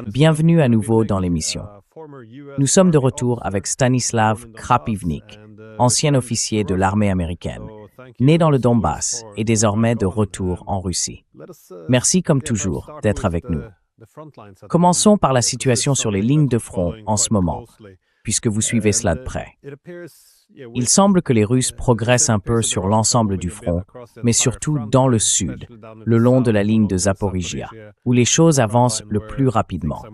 Bienvenue à nouveau dans l'émission. Nous sommes de retour avec Stanislav Krapivnik, ancien officier de l'armée américaine, né dans le Donbass et désormais de retour en Russie. Merci comme toujours d'être avec nous. Commençons par la situation sur les lignes de front en ce moment, puisque vous suivez cela de près. Il semble que les Russes progressent un peu sur l'ensemble du front, mais surtout dans le sud, le long de la ligne de Zaporizhia, où les choses avancent le plus rapidement.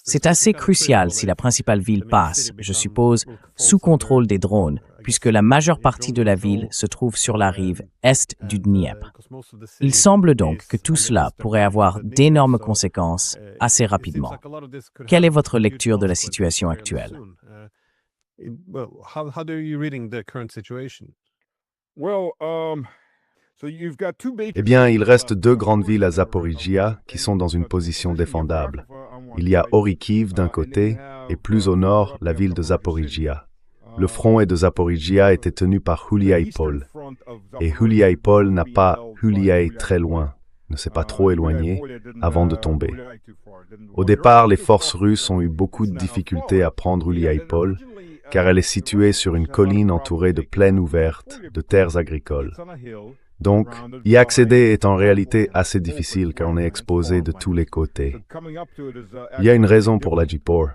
C'est assez crucial si la principale ville passe, je suppose, sous contrôle des drones, puisque la majeure partie de la ville se trouve sur la rive est du Dniepr. Il semble donc que tout cela pourrait avoir d'énormes conséquences assez rapidement. Quelle est votre lecture de la situation actuelle? Eh bien, il reste deux grandes villes à Zaporizhia qui sont dans une position défendable. Il y a Orikhiv d'un côté et plus au nord, la ville de Zaporizhia. Le front est de Zaporizhia était tenu par Huliaïpol. Et Huliaïpol n'a pas Huliaï très loin, ne s'est pas trop éloigné, avant de tomber. Au départ, les forces russes ont eu beaucoup de difficultés à prendre Huliaïpol, car elle est située sur une colline entourée de plaines ouvertes, de terres agricoles. Donc, y accéder est en réalité assez difficile car on est exposé de tous les côtés. Il y a une raison pour la Djipor.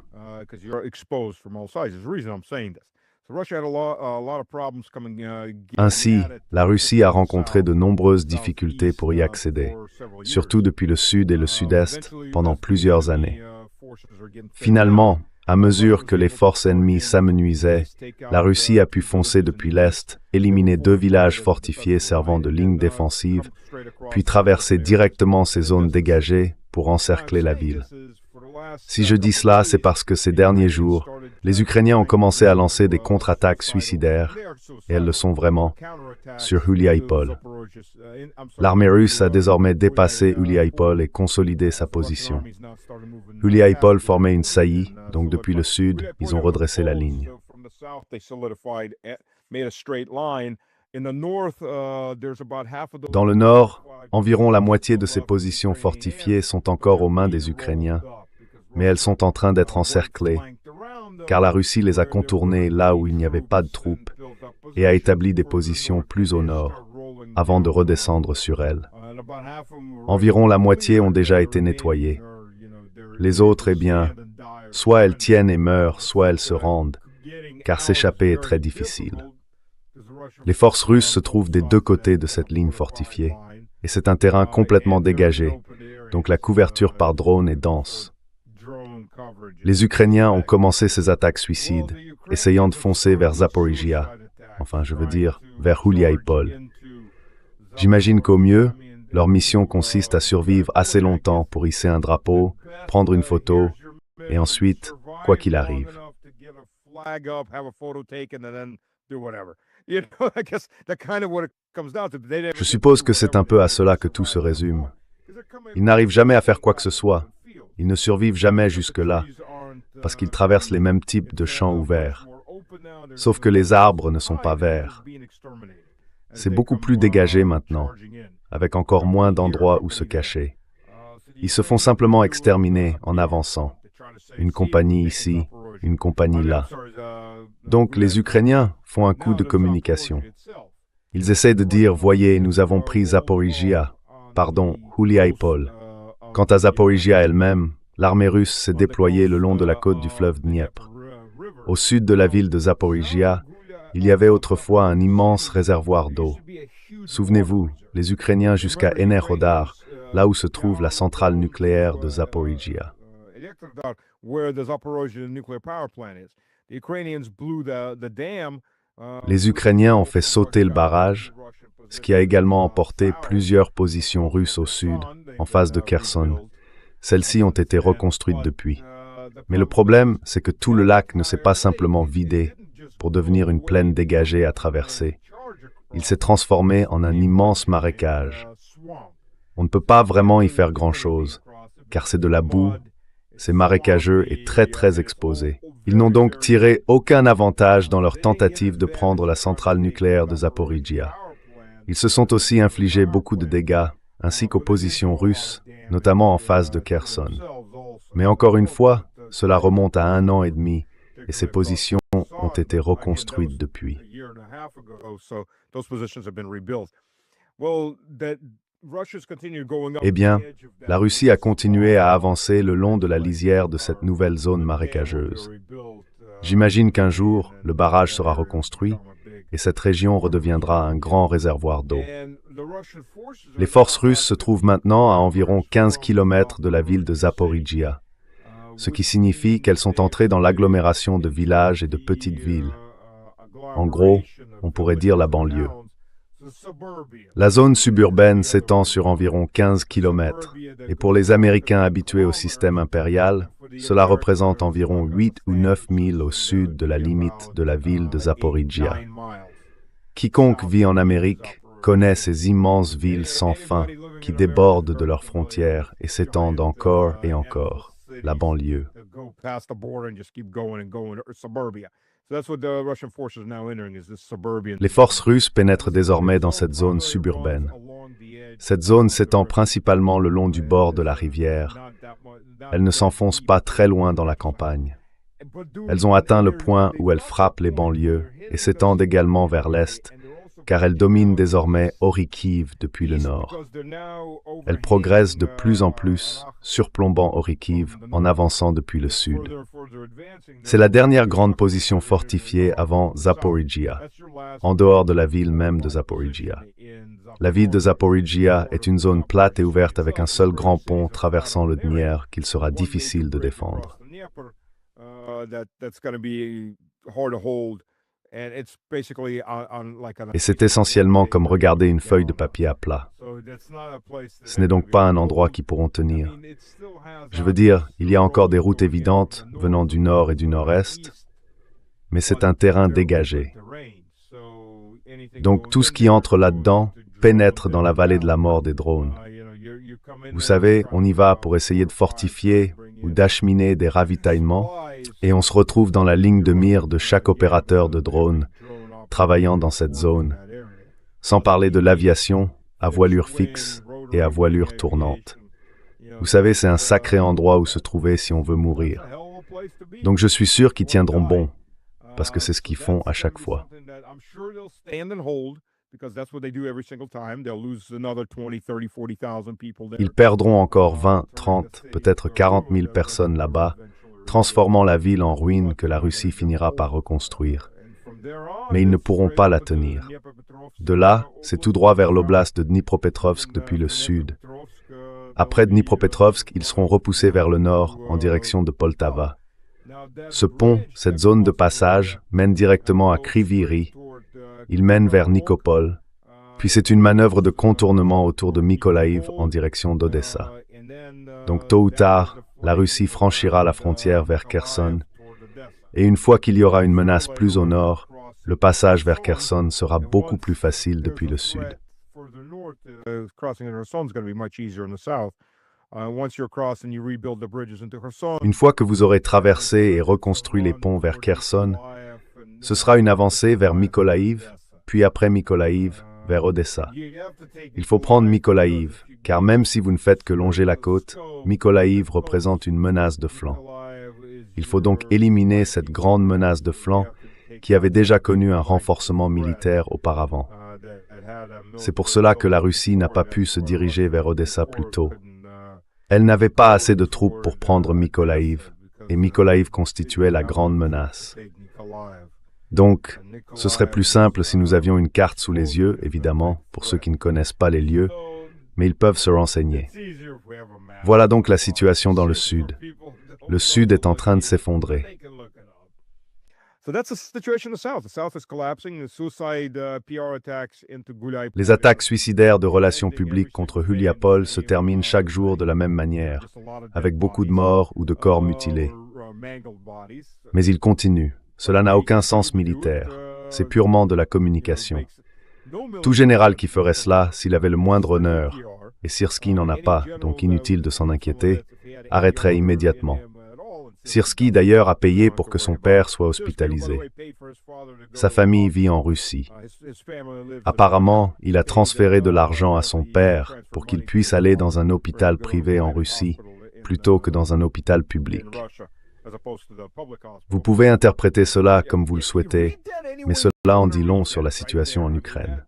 Ainsi, la Russie a rencontré de nombreuses difficultés pour y accéder, surtout depuis le sud et le sud-est pendant plusieurs années. Finalement, à mesure que les forces ennemies s'amenuisaient, la Russie a pu foncer depuis l'est, éliminer deux villages fortifiés servant de ligne défensive, puis traverser directement ces zones dégagées pour encercler la ville. Si je dis cela, c'est parce que ces derniers jours, les Ukrainiens ont commencé à lancer des contre-attaques suicidaires, et elles le sont vraiment, sur Huliaïpol. L'armée russe a désormais dépassé Huliaïpol et consolidé sa position. Huliaïpol formait une saillie, donc depuis le sud, ils ont redressé la ligne. Dans le nord, environ la moitié de ces positions fortifiées sont encore aux mains des Ukrainiens, mais elles sont en train d'être encerclées, car la Russie les a contournées là où il n'y avait pas de troupes et a établi des positions plus au nord, avant de redescendre sur elles. Environ la moitié ont déjà été nettoyées. Les autres, eh bien, soit elles tiennent et meurent, soit elles se rendent, car s'échapper est très difficile. Les forces russes se trouvent des deux côtés de cette ligne fortifiée, et c'est un terrain complètement dégagé, donc la couverture par drone est dense. Les Ukrainiens ont commencé ces attaques suicides, essayant de foncer vers Zaporizhia, enfin je veux dire vers Huliaïpol. J'imagine qu'au mieux, leur mission consiste à survivre assez longtemps pour hisser un drapeau, prendre une photo, et ensuite, quoi qu'il arrive. Je suppose que c'est un peu à cela que tout se résume. Ils n'arrivent jamais à faire quoi que ce soit. Ils ne survivent jamais jusque-là, parce qu'ils traversent les mêmes types de champs ouverts. Sauf que les arbres ne sont pas verts. C'est beaucoup plus dégagé maintenant, avec encore moins d'endroits où se cacher. Ils se font simplement exterminer en avançant. Une compagnie ici, une compagnie là. Donc les Ukrainiens font un coup de communication. Ils essaient de dire « Voyez, nous avons pris Zaporizhia, Huliaïpol ». Quant à Zaporizhia elle-même, l'armée russe s'est déployée le long de la côte du fleuve Dniepr. Au sud de la ville de Zaporizhia, il y avait autrefois un immense réservoir d'eau. Souvenez-vous, les Ukrainiens jusqu'à Enerhodar, là où se trouve la centrale nucléaire de Zaporizhia. Les Ukrainiens ont fait sauter le barrage, ce qui a également emporté plusieurs positions russes au sud, en face de Kherson. Celles-ci ont été reconstruites depuis. Mais le problème, c'est que tout le lac ne s'est pas simplement vidé pour devenir une plaine dégagée à traverser. Il s'est transformé en un immense marécage. On ne peut pas vraiment y faire grand-chose, car c'est de la boue, c'est marécageux et très exposé. Ils n'ont donc tiré aucun avantage dans leur tentative de prendre la centrale nucléaire de Zaporizhia. Ils se sont aussi infligés beaucoup de dégâts, ainsi qu'aux positions russes, notamment en face de Kherson. Mais encore une fois, cela remonte à 1 an et demi, et ces positions ont été reconstruites depuis. Eh bien, la Russie a continué à avancer le long de la lisière de cette nouvelle zone marécageuse. J'imagine qu'un jour, le barrage sera reconstruit et cette région redeviendra un grand réservoir d'eau. Les forces russes se trouvent maintenant à environ 15 km de la ville de Zaporijia, ce qui signifie qu'elles sont entrées dans l'agglomération de villages et de petites villes. En gros, on pourrait dire la banlieue. La zone suburbaine s'étend sur environ 15 km, et pour les Américains habitués au système impérial, cela représente environ 8 ou 9 milles au sud de la limite de la ville de Zaporijia. Quiconque vit en Amérique connaît ces immenses villes sans fin qui débordent de leurs frontières et s'étendent encore et encore, la banlieue. Les forces russes pénètrent désormais dans cette zone suburbaine. Cette zone s'étend principalement le long du bord de la rivière. Elles ne s'enfoncent pas très loin dans la campagne. Elles ont atteint le point où elles frappent les banlieues et s'étendent également vers l'est, car elles dominent désormais Orikhiv depuis le nord. Elles progressent de plus en plus, surplombant Orikhiv en avançant depuis le sud. C'est la dernière grande position fortifiée avant Zaporijia, en dehors de la ville même de Zaporijia. La ville de Zaporijia est une zone plate et ouverte avec un seul grand pont traversant le Dnier qu'il sera difficile de défendre. Et c'est essentiellement comme regarder une feuille de papier à plat. Ce n'est donc pas un endroit qui pourront tenir. Je veux dire, il y a encore des routes évidentes venant du nord et du nord-est, mais c'est un terrain dégagé. Donc tout ce qui entre là-dedans pénètre dans la vallée de la mort des drones. Vous savez, on y va pour essayer de fortifier ou d'acheminer des ravitaillements, et on se retrouve dans la ligne de mire de chaque opérateur de drone travaillant dans cette zone, sans parler de l'aviation à voilure fixe et à voilure tournante. Vous savez, c'est un sacré endroit où se trouver si on veut mourir. Donc je suis sûr qu'ils tiendront bon, parce que c'est ce qu'ils font à chaque fois. Ils perdront encore 20, 30, peut-être 40 000 personnes là-bas, transformant la ville en ruine que la Russie finira par reconstruire. Mais ils ne pourront pas la tenir. De là, c'est tout droit vers l'oblast de Dnipropetrovsk depuis le sud. Après Dnipropetrovsk, ils seront repoussés vers le nord, en direction de Poltava. Ce pont, cette zone de passage, mène directement à Kryvyi Rih. Il mène vers Nikopol. Puis c'est une manœuvre de contournement autour de Mykolaïv en direction d'Odessa. Donc tôt ou tard, la Russie franchira la frontière vers Kherson. Et une fois qu'il y aura une menace plus au nord, le passage vers Kherson sera beaucoup plus facile depuis le sud. Une fois que vous aurez traversé et reconstruit les ponts vers Kherson, ce sera une avancée vers Mykolaïv, puis après Mykolaïv, vers Odessa. Il faut prendre Mykolaïv, car même si vous ne faites que longer la côte, Mykolaïv représente une menace de flanc. Il faut donc éliminer cette grande menace de flanc qui avait déjà connu un renforcement militaire auparavant. C'est pour cela que la Russie n'a pas pu se diriger vers Odessa plus tôt. Elle n'avait pas assez de troupes pour prendre Mykolaïv, et Mykolaïv constituait la grande menace. Donc, ce serait plus simple si nous avions une carte sous les yeux, évidemment, pour ceux qui ne connaissent pas les lieux, mais ils peuvent se renseigner. Voilà donc la situation dans le sud. Le sud est en train de s'effondrer. Les attaques suicidaires de relations publiques contre Huliapol se terminent chaque jour de la même manière, avec beaucoup de morts ou de corps mutilés. Mais ils continuent. Cela n'a aucun sens militaire. C'est purement de la communication. Tout général qui ferait cela, s'il avait le moindre honneur, et Syrski n'en a pas, donc inutile de s'en inquiéter, arrêterait immédiatement. Syrski d'ailleurs a payé pour que son père soit hospitalisé. Sa famille vit en Russie. Apparemment, il a transféré de l'argent à son père pour qu'il puisse aller dans un hôpital privé en Russie plutôt que dans un hôpital public. Vous pouvez interpréter cela comme vous le souhaitez, mais cela en dit long sur la situation en Ukraine.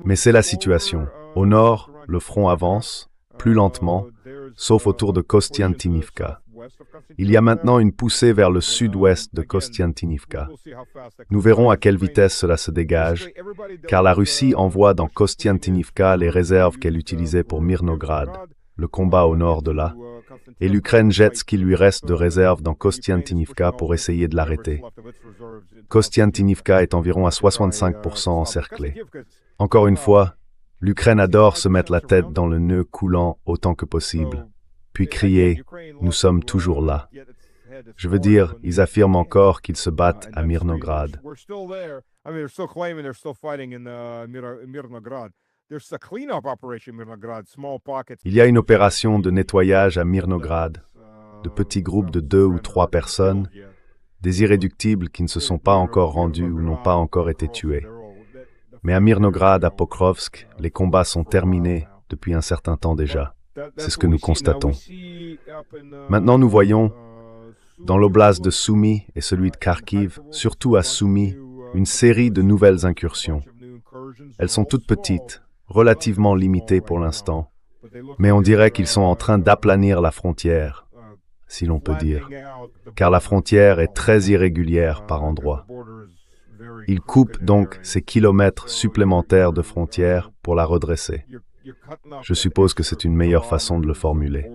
Mais c'est la situation. Au nord, le front avance, plus lentement, sauf autour de Kostiantynivka. Il y a maintenant une poussée vers le sud-ouest de Kostiantynivka. Nous verrons à quelle vitesse cela se dégage, car la Russie envoie dans Kostiantynivka les réserves qu'elle utilisait pour Mirnograd, le combat au nord de là, et l'Ukraine jette ce qui lui reste de réserves dans Kostiantynivka pour essayer de l'arrêter. Kostiantynivka est environ à 65% encerclée. Encore une fois, l'Ukraine adore se mettre la tête dans le nœud coulant autant que possible, puis crier « Nous sommes toujours là ». Je veux dire, ils affirment encore qu'ils se battent à Mirnograd. Il y a une opération de nettoyage à Mirnograd, de petits groupes de 2 ou 3 personnes, des irréductibles qui ne se sont pas encore rendus ou n'ont pas encore été tués. Mais à Mirnograd, à Pokrovsk, les combats sont terminés depuis un certain temps déjà. C'est ce que nous constatons. Maintenant, nous voyons, dans l'oblast de Sumy et celui de Kharkiv, surtout à Sumy, une série de nouvelles incursions. Elles sont toutes petites, relativement limitées pour l'instant, mais on dirait qu'ils sont en train d'aplanir la frontière, si l'on peut dire, car la frontière est très irrégulière par endroits. Ils coupent donc ces kilomètres supplémentaires de frontière pour la redresser. Je suppose que c'est une meilleure façon de le formuler.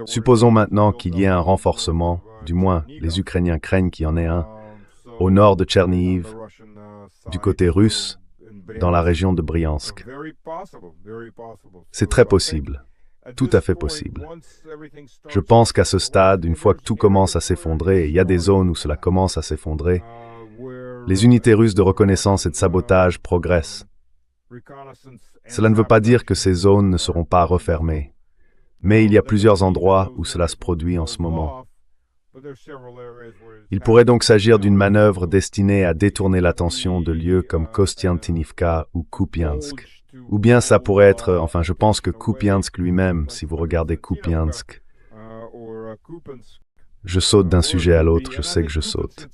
Supposons maintenant qu'il y ait un renforcement, du moins les Ukrainiens craignent qu'il y en ait un, au nord de Tchernihiv, du côté russe, dans la région de Bryansk. C'est très possible, tout à fait possible. Je pense qu'à ce stade, une fois que tout commence à s'effondrer, et il y a des zones où cela commence à s'effondrer, les unités russes de reconnaissance et de sabotage progressent. Cela ne veut pas dire que ces zones ne seront pas refermées, mais il y a plusieurs endroits où cela se produit en ce moment. Il pourrait donc s'agir d'une manœuvre destinée à détourner l'attention de lieux comme Kostiantynivka ou Kupiansk. Ou bien ça pourrait être, enfin je pense que Kupiansk lui-même, si vous regardez Kupiansk. Je saute d'un sujet à l'autre, je sais que je saute.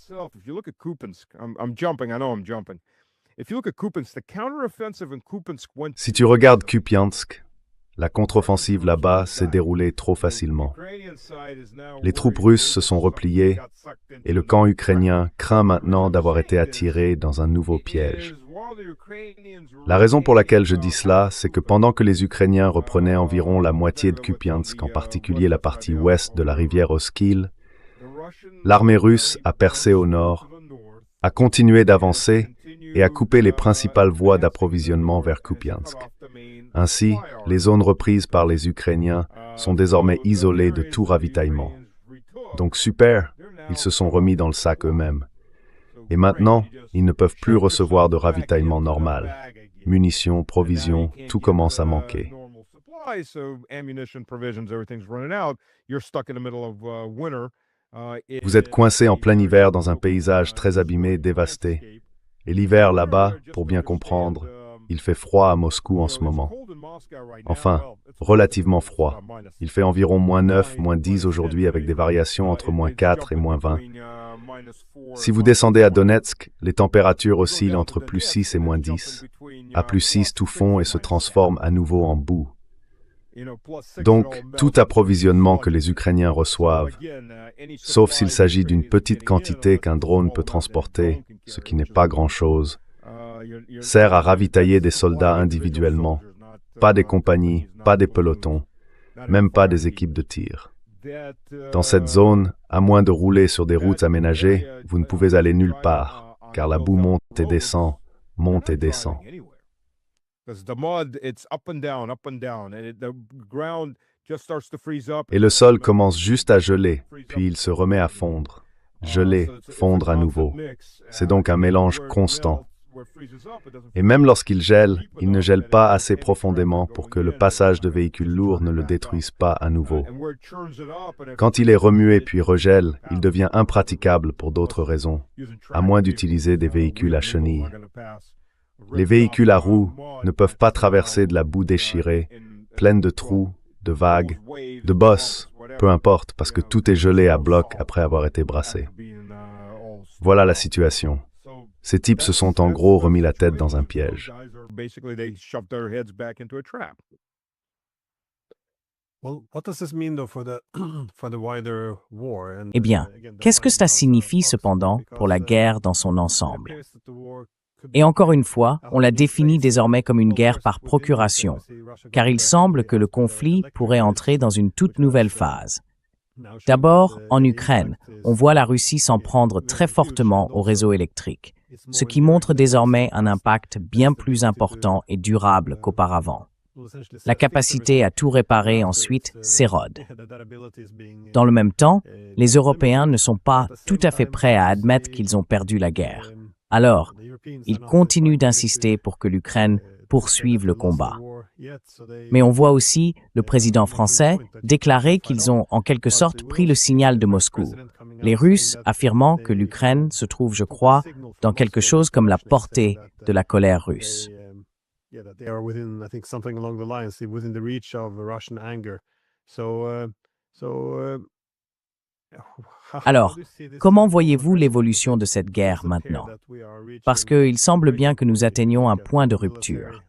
Si tu regardes Kupiansk, la contre-offensive là-bas s'est déroulée trop facilement. Les troupes russes se sont repliées et le camp ukrainien craint maintenant d'avoir été attiré dans un nouveau piège. La raison pour laquelle je dis cela, c'est que pendant que les Ukrainiens reprenaient environ la moitié de Kupiansk, en particulier la partie ouest de la rivière Oskil, l'armée russe a percé au nord, a continué d'avancer et a coupé les principales voies d'approvisionnement vers Kupiansk. Ainsi, les zones reprises par les Ukrainiens sont désormais isolées de tout ravitaillement. Donc super, ils se sont remis dans le sac eux-mêmes. Et maintenant, ils ne peuvent plus recevoir de ravitaillement normal. Munitions, provisions, tout commence à manquer. Vous êtes coincé en plein hiver dans un paysage très abîmé, dévasté. Et l'hiver là-bas, pour bien comprendre, il fait froid à Moscou en ce moment. Enfin, relativement froid. Il fait environ -9, -10 aujourd'hui avec des variations entre -4 et -20. Si vous descendez à Donetsk, les températures oscillent entre +6 et -10. À +6, tout fond et se transforme à nouveau en boue. Donc, tout approvisionnement que les Ukrainiens reçoivent, sauf s'il s'agit d'une petite quantité qu'un drone peut transporter, ce qui n'est pas grand-chose, sert à ravitailler des soldats individuellement, pas des compagnies, pas des pelotons, même pas des équipes de tir. Dans cette zone, à moins de rouler sur des routes aménagées, vous ne pouvez aller nulle part, car la boue monte et descend, monte et descend. Et le sol commence juste à geler, puis il se remet à fondre. geler, fondre à nouveau. C'est donc un mélange constant. Et même lorsqu'il gèle, il ne gèle pas assez profondément pour que le passage de véhicules lourds ne le détruise pas à nouveau. Quand il est remué puis regèle, il devient impraticable pour d'autres raisons, à moins d'utiliser des véhicules à chenilles. Les véhicules à roues ne peuvent pas traverser de la boue déchirée, pleine de trous, de vagues, de bosses, peu importe, parce que tout est gelé à bloc après avoir été brassé. Voilà la situation. Ces types se sont en gros remis la tête dans un piège. Eh bien, qu'est-ce que cela signifie cependant pour la guerre dans son ensemble? Et encore une fois, on la définit désormais comme une guerre par procuration, car il semble que le conflit pourrait entrer dans une toute nouvelle phase. D'abord, en Ukraine, on voit la Russie s'en prendre très fortement au réseau électrique, ce qui montre désormais un impact bien plus important et durable qu'auparavant. La capacité à tout réparer ensuite s'érode. Dans le même temps, les Européens ne sont pas tout à fait prêts à admettre qu'ils ont perdu la guerre. Alors, ils continuent d'insister pour que l'Ukraine poursuive le combat. Mais on voit aussi le président français déclarer qu'ils ont en quelque sorte pris le signal de Moscou, les Russes affirmant que l'Ukraine se trouve, je crois, dans quelque chose comme la portée de la colère russe. Alors, comment voyez-vous l'évolution de cette guerre maintenant? Parce qu'il semble bien que nous atteignons un point de rupture.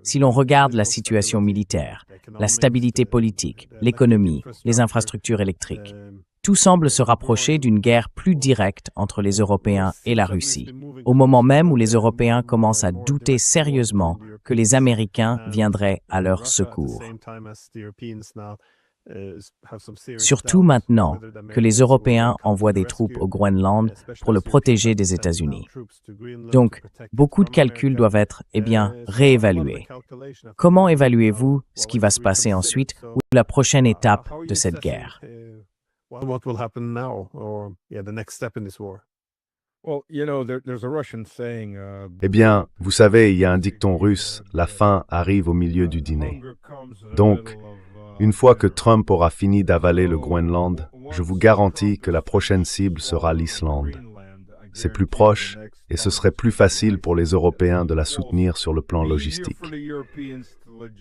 Si l'on regarde la situation militaire, la stabilité politique, l'économie, les infrastructures électriques, tout semble se rapprocher d'une guerre plus directe entre les Européens et la Russie, au moment même où les Européens commencent à douter sérieusement que les Américains viendraient à leur secours. Surtout maintenant que les Européens envoient des troupes au Groenland pour le protéger des États-Unis. Donc, beaucoup de calculs doivent être, réévalués. Comment évaluez-vous ce qui va se passer ensuite ou la prochaine étape de cette guerre? Eh bien, vous savez, il y a un dicton russe, la faim arrive au milieu du dîner. Donc, une fois que Trump aura fini d'avaler le Groenland, je vous garantis que la prochaine cible sera l'Islande. C'est plus proche et ce serait plus facile pour les Européens de la soutenir sur le plan logistique.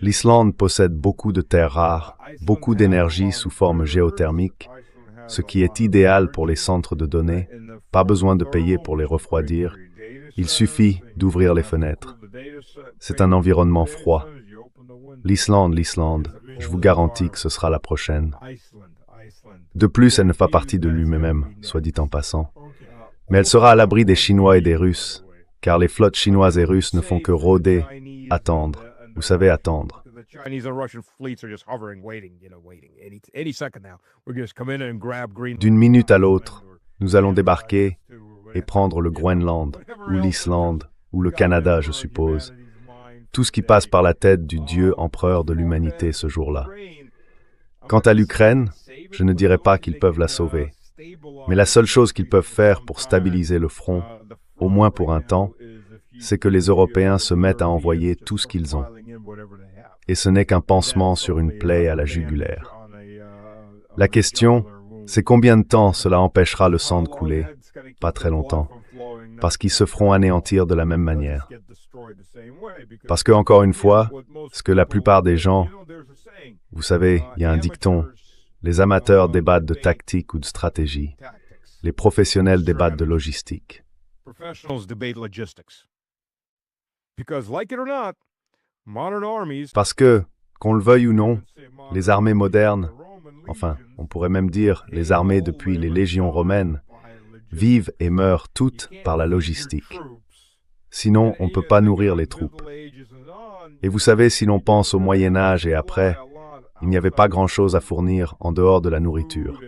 L'Islande possède beaucoup de terres rares, beaucoup d'énergie sous forme géothermique, ce qui est idéal pour les centres de données, pas besoin de payer pour les refroidir, il suffit d'ouvrir les fenêtres. C'est un environnement froid. L'Islande, je vous garantis que ce sera la prochaine. De plus, elle ne fait pas partie de lui-même, soit dit en passant. Mais elle sera à l'abri des Chinois et des Russes, car les flottes chinoises et russes ne font que rôder, attendre. Vous savez, attendre. D'une minute à l'autre, nous allons débarquer et prendre le Groenland, ou l'Islande, ou le Canada, je suppose. Tout ce qui passe par la tête du Dieu empereur de l'humanité ce jour-là. Quant à l'Ukraine, je ne dirais pas qu'ils peuvent la sauver. Mais la seule chose qu'ils peuvent faire pour stabiliser le front, au moins pour un temps, c'est que les Européens se mettent à envoyer tout ce qu'ils ont. Et ce n'est qu'un pansement sur une plaie à la jugulaire. La question, c'est combien de temps cela empêchera le sang de couler? Pas très longtemps. Parce qu'ils se feront anéantir de la même manière. Parce que, encore une fois, ce que la plupart des gens, vous savez, il y a un dicton, les amateurs débattent de tactique ou de stratégie, les professionnels débattent de logistique. Parce que, qu'on le veuille ou non, les armées modernes, enfin, on pourrait même dire les armées depuis les légions romaines, vivent et meurent toutes par la logistique. Sinon, on ne peut pas nourrir les troupes. Et vous savez, si l'on pense au Moyen Âge et après, il n'y avait pas grand-chose à fournir en dehors de la nourriture.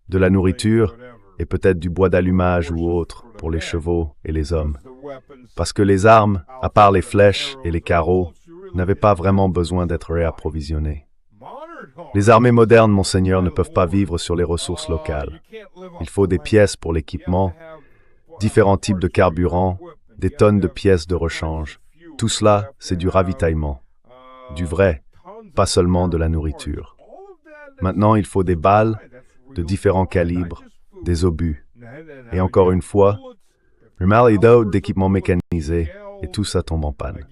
De la nourriture et peut-être du bois d'allumage ou autre pour les chevaux et les hommes. Parce que les armes, à part les flèches et les carreaux, n'avaient pas vraiment besoin d'être réapprovisionnées. Les armées modernes, monseigneur, ne peuvent pas vivre sur les ressources locales. Il faut des pièces pour l'équipement, différents types de carburant, des tonnes de pièces de rechange. Tout cela, c'est du ravitaillement. Du vrai, pas seulement de la nourriture. Maintenant, il faut des balles de différents calibres, des obus. Et encore une fois, le mal d'autres d'équipements mécanisés, et tout ça tombe en panne.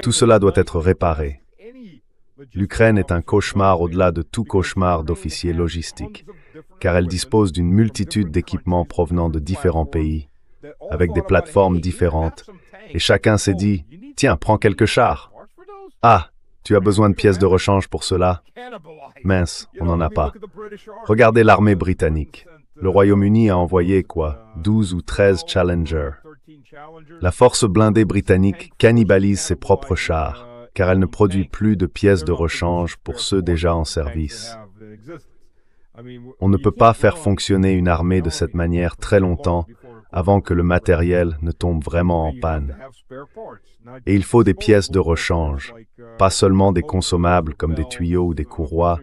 Tout cela doit être réparé. L'Ukraine est un cauchemar au-delà de tout cauchemar d'officiers logistiques, car elle dispose d'une multitude d'équipements provenant de différents pays, avec des plateformes différentes, et chacun s'est dit « Tiens, prends quelques chars. Ah, tu as besoin de pièces de rechange pour cela? Mince, on n'en a pas. » Regardez l'armée britannique. Le Royaume-Uni a envoyé, 12 ou 13 Challenger. La force blindée britannique cannibalise ses propres chars, car elle ne produit plus de pièces de rechange pour ceux déjà en service. On ne peut pas faire fonctionner une armée de cette manière très longtemps avant que le matériel ne tombe vraiment en panne. Et il faut des pièces de rechange, pas seulement des consommables comme des tuyaux ou des courroies,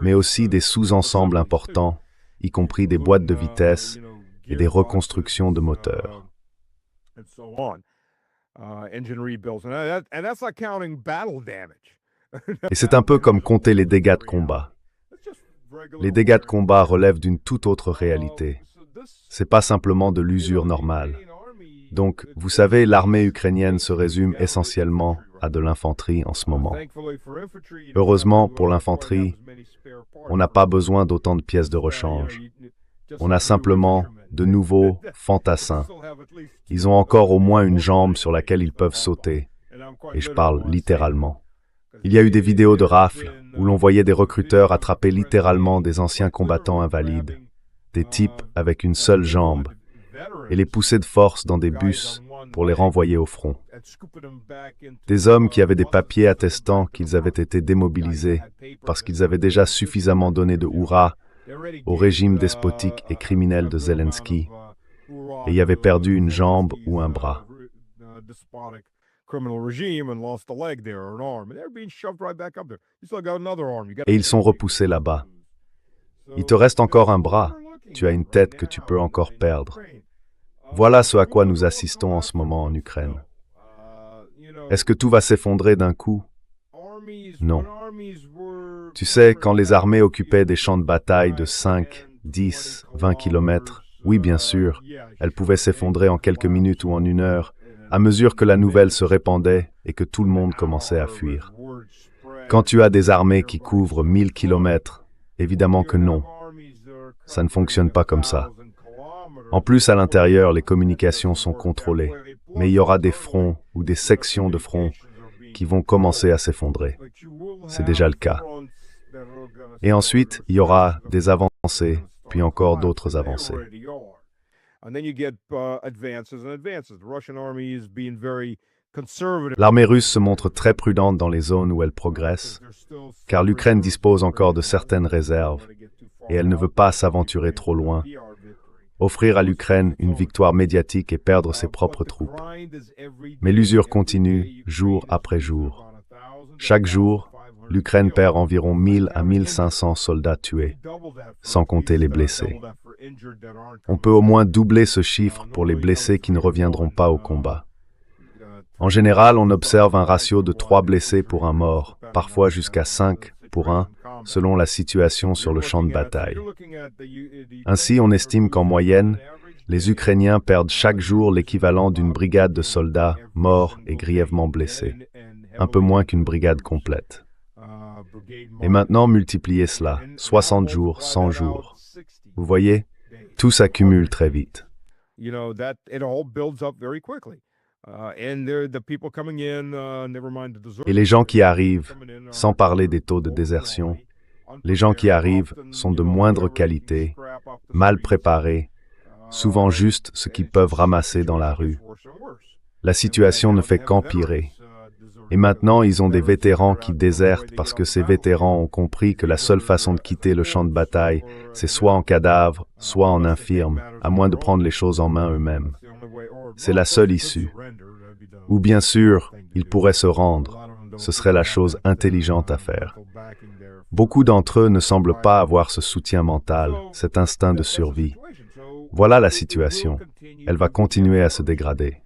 mais aussi des sous-ensembles importants, y compris des boîtes de vitesse et des reconstructions de moteurs. Et c'est un peu comme compter les dégâts de combat. Les dégâts de combat relèvent d'une toute autre réalité. C'est pas simplement de l'usure normale. Donc, vous savez, l'armée ukrainienne se résume essentiellement à de l'infanterie en ce moment. Heureusement, pour l'infanterie, on n'a pas besoin d'autant de pièces de rechange. On a simplement de nouveaux fantassins. Ils ont encore au moins une jambe sur laquelle ils peuvent sauter. Et je parle littéralement. Il y a eu des vidéos de rafles où l'on voyait des recruteurs attraper littéralement des anciens combattants invalides, des types avec une seule jambe, et les pousser de force dans des bus pour les renvoyer au front. Des hommes qui avaient des papiers attestant qu'ils avaient été démobilisés parce qu'ils avaient déjà suffisamment donné de hurrah au régime despotique et criminel de Zelensky et y avaient perdu une jambe ou un bras. Et ils sont repoussés là-bas. Il te reste encore un bras, tu as une tête que tu peux encore perdre. Voilà ce à quoi nous assistons en ce moment en Ukraine. Est-ce que tout va s'effondrer d'un coup? Non. Tu sais, quand les armées occupaient des champs de bataille de 5, 10, 20 kilomètres, oui bien sûr, elles pouvaient s'effondrer en quelques minutes ou en une heure, à mesure que la nouvelle se répandait et que tout le monde commençait à fuir. Quand tu as des armées qui couvrent 1000 kilomètres, évidemment que non. Ça ne fonctionne pas comme ça. En plus, à l'intérieur, les communications sont contrôlées, mais il y aura des fronts ou des sections de fronts qui vont commencer à s'effondrer. C'est déjà le cas. Et ensuite, il y aura des avancées, puis encore d'autres avancées. L'armée russe se montre très prudente dans les zones où elle progresse, car l'Ukraine dispose encore de certaines réserves, et elle ne veut pas s'aventurer trop loin, offrir à l'Ukraine une victoire médiatique et perdre ses propres troupes. Mais l'usure continue, jour après jour. Chaque jour, l'Ukraine perd environ 1000 à 1500 soldats tués, sans compter les blessés. On peut au moins doubler ce chiffre pour les blessés qui ne reviendront pas au combat. En général, on observe un ratio de 3 blessés pour un mort, parfois jusqu'à 5 pour un, selon la situation sur le champ de bataille. Ainsi, on estime qu'en moyenne, les Ukrainiens perdent chaque jour l'équivalent d'une brigade de soldats morts et grièvement blessés, un peu moins qu'une brigade complète. Et maintenant, multipliez cela, 60 jours, 100 jours. Vous voyez, tout s'accumule très vite. Et les gens qui arrivent, sans parler des taux de désertion, les gens qui arrivent sont de moindre qualité, mal préparés, souvent juste ce qu'ils peuvent ramasser dans la rue. La situation ne fait qu'empirer. Et maintenant, ils ont des vétérans qui désertent parce que ces vétérans ont compris que la seule façon de quitter le champ de bataille, c'est soit en cadavre, soit en infirme, à moins de prendre les choses en main eux-mêmes. C'est la seule issue. Ou bien sûr, ils pourraient se rendre. Ce serait la chose intelligente à faire. Beaucoup d'entre eux ne semblent pas avoir ce soutien mental, cet instinct de survie. Voilà la situation. Elle va continuer à se dégrader.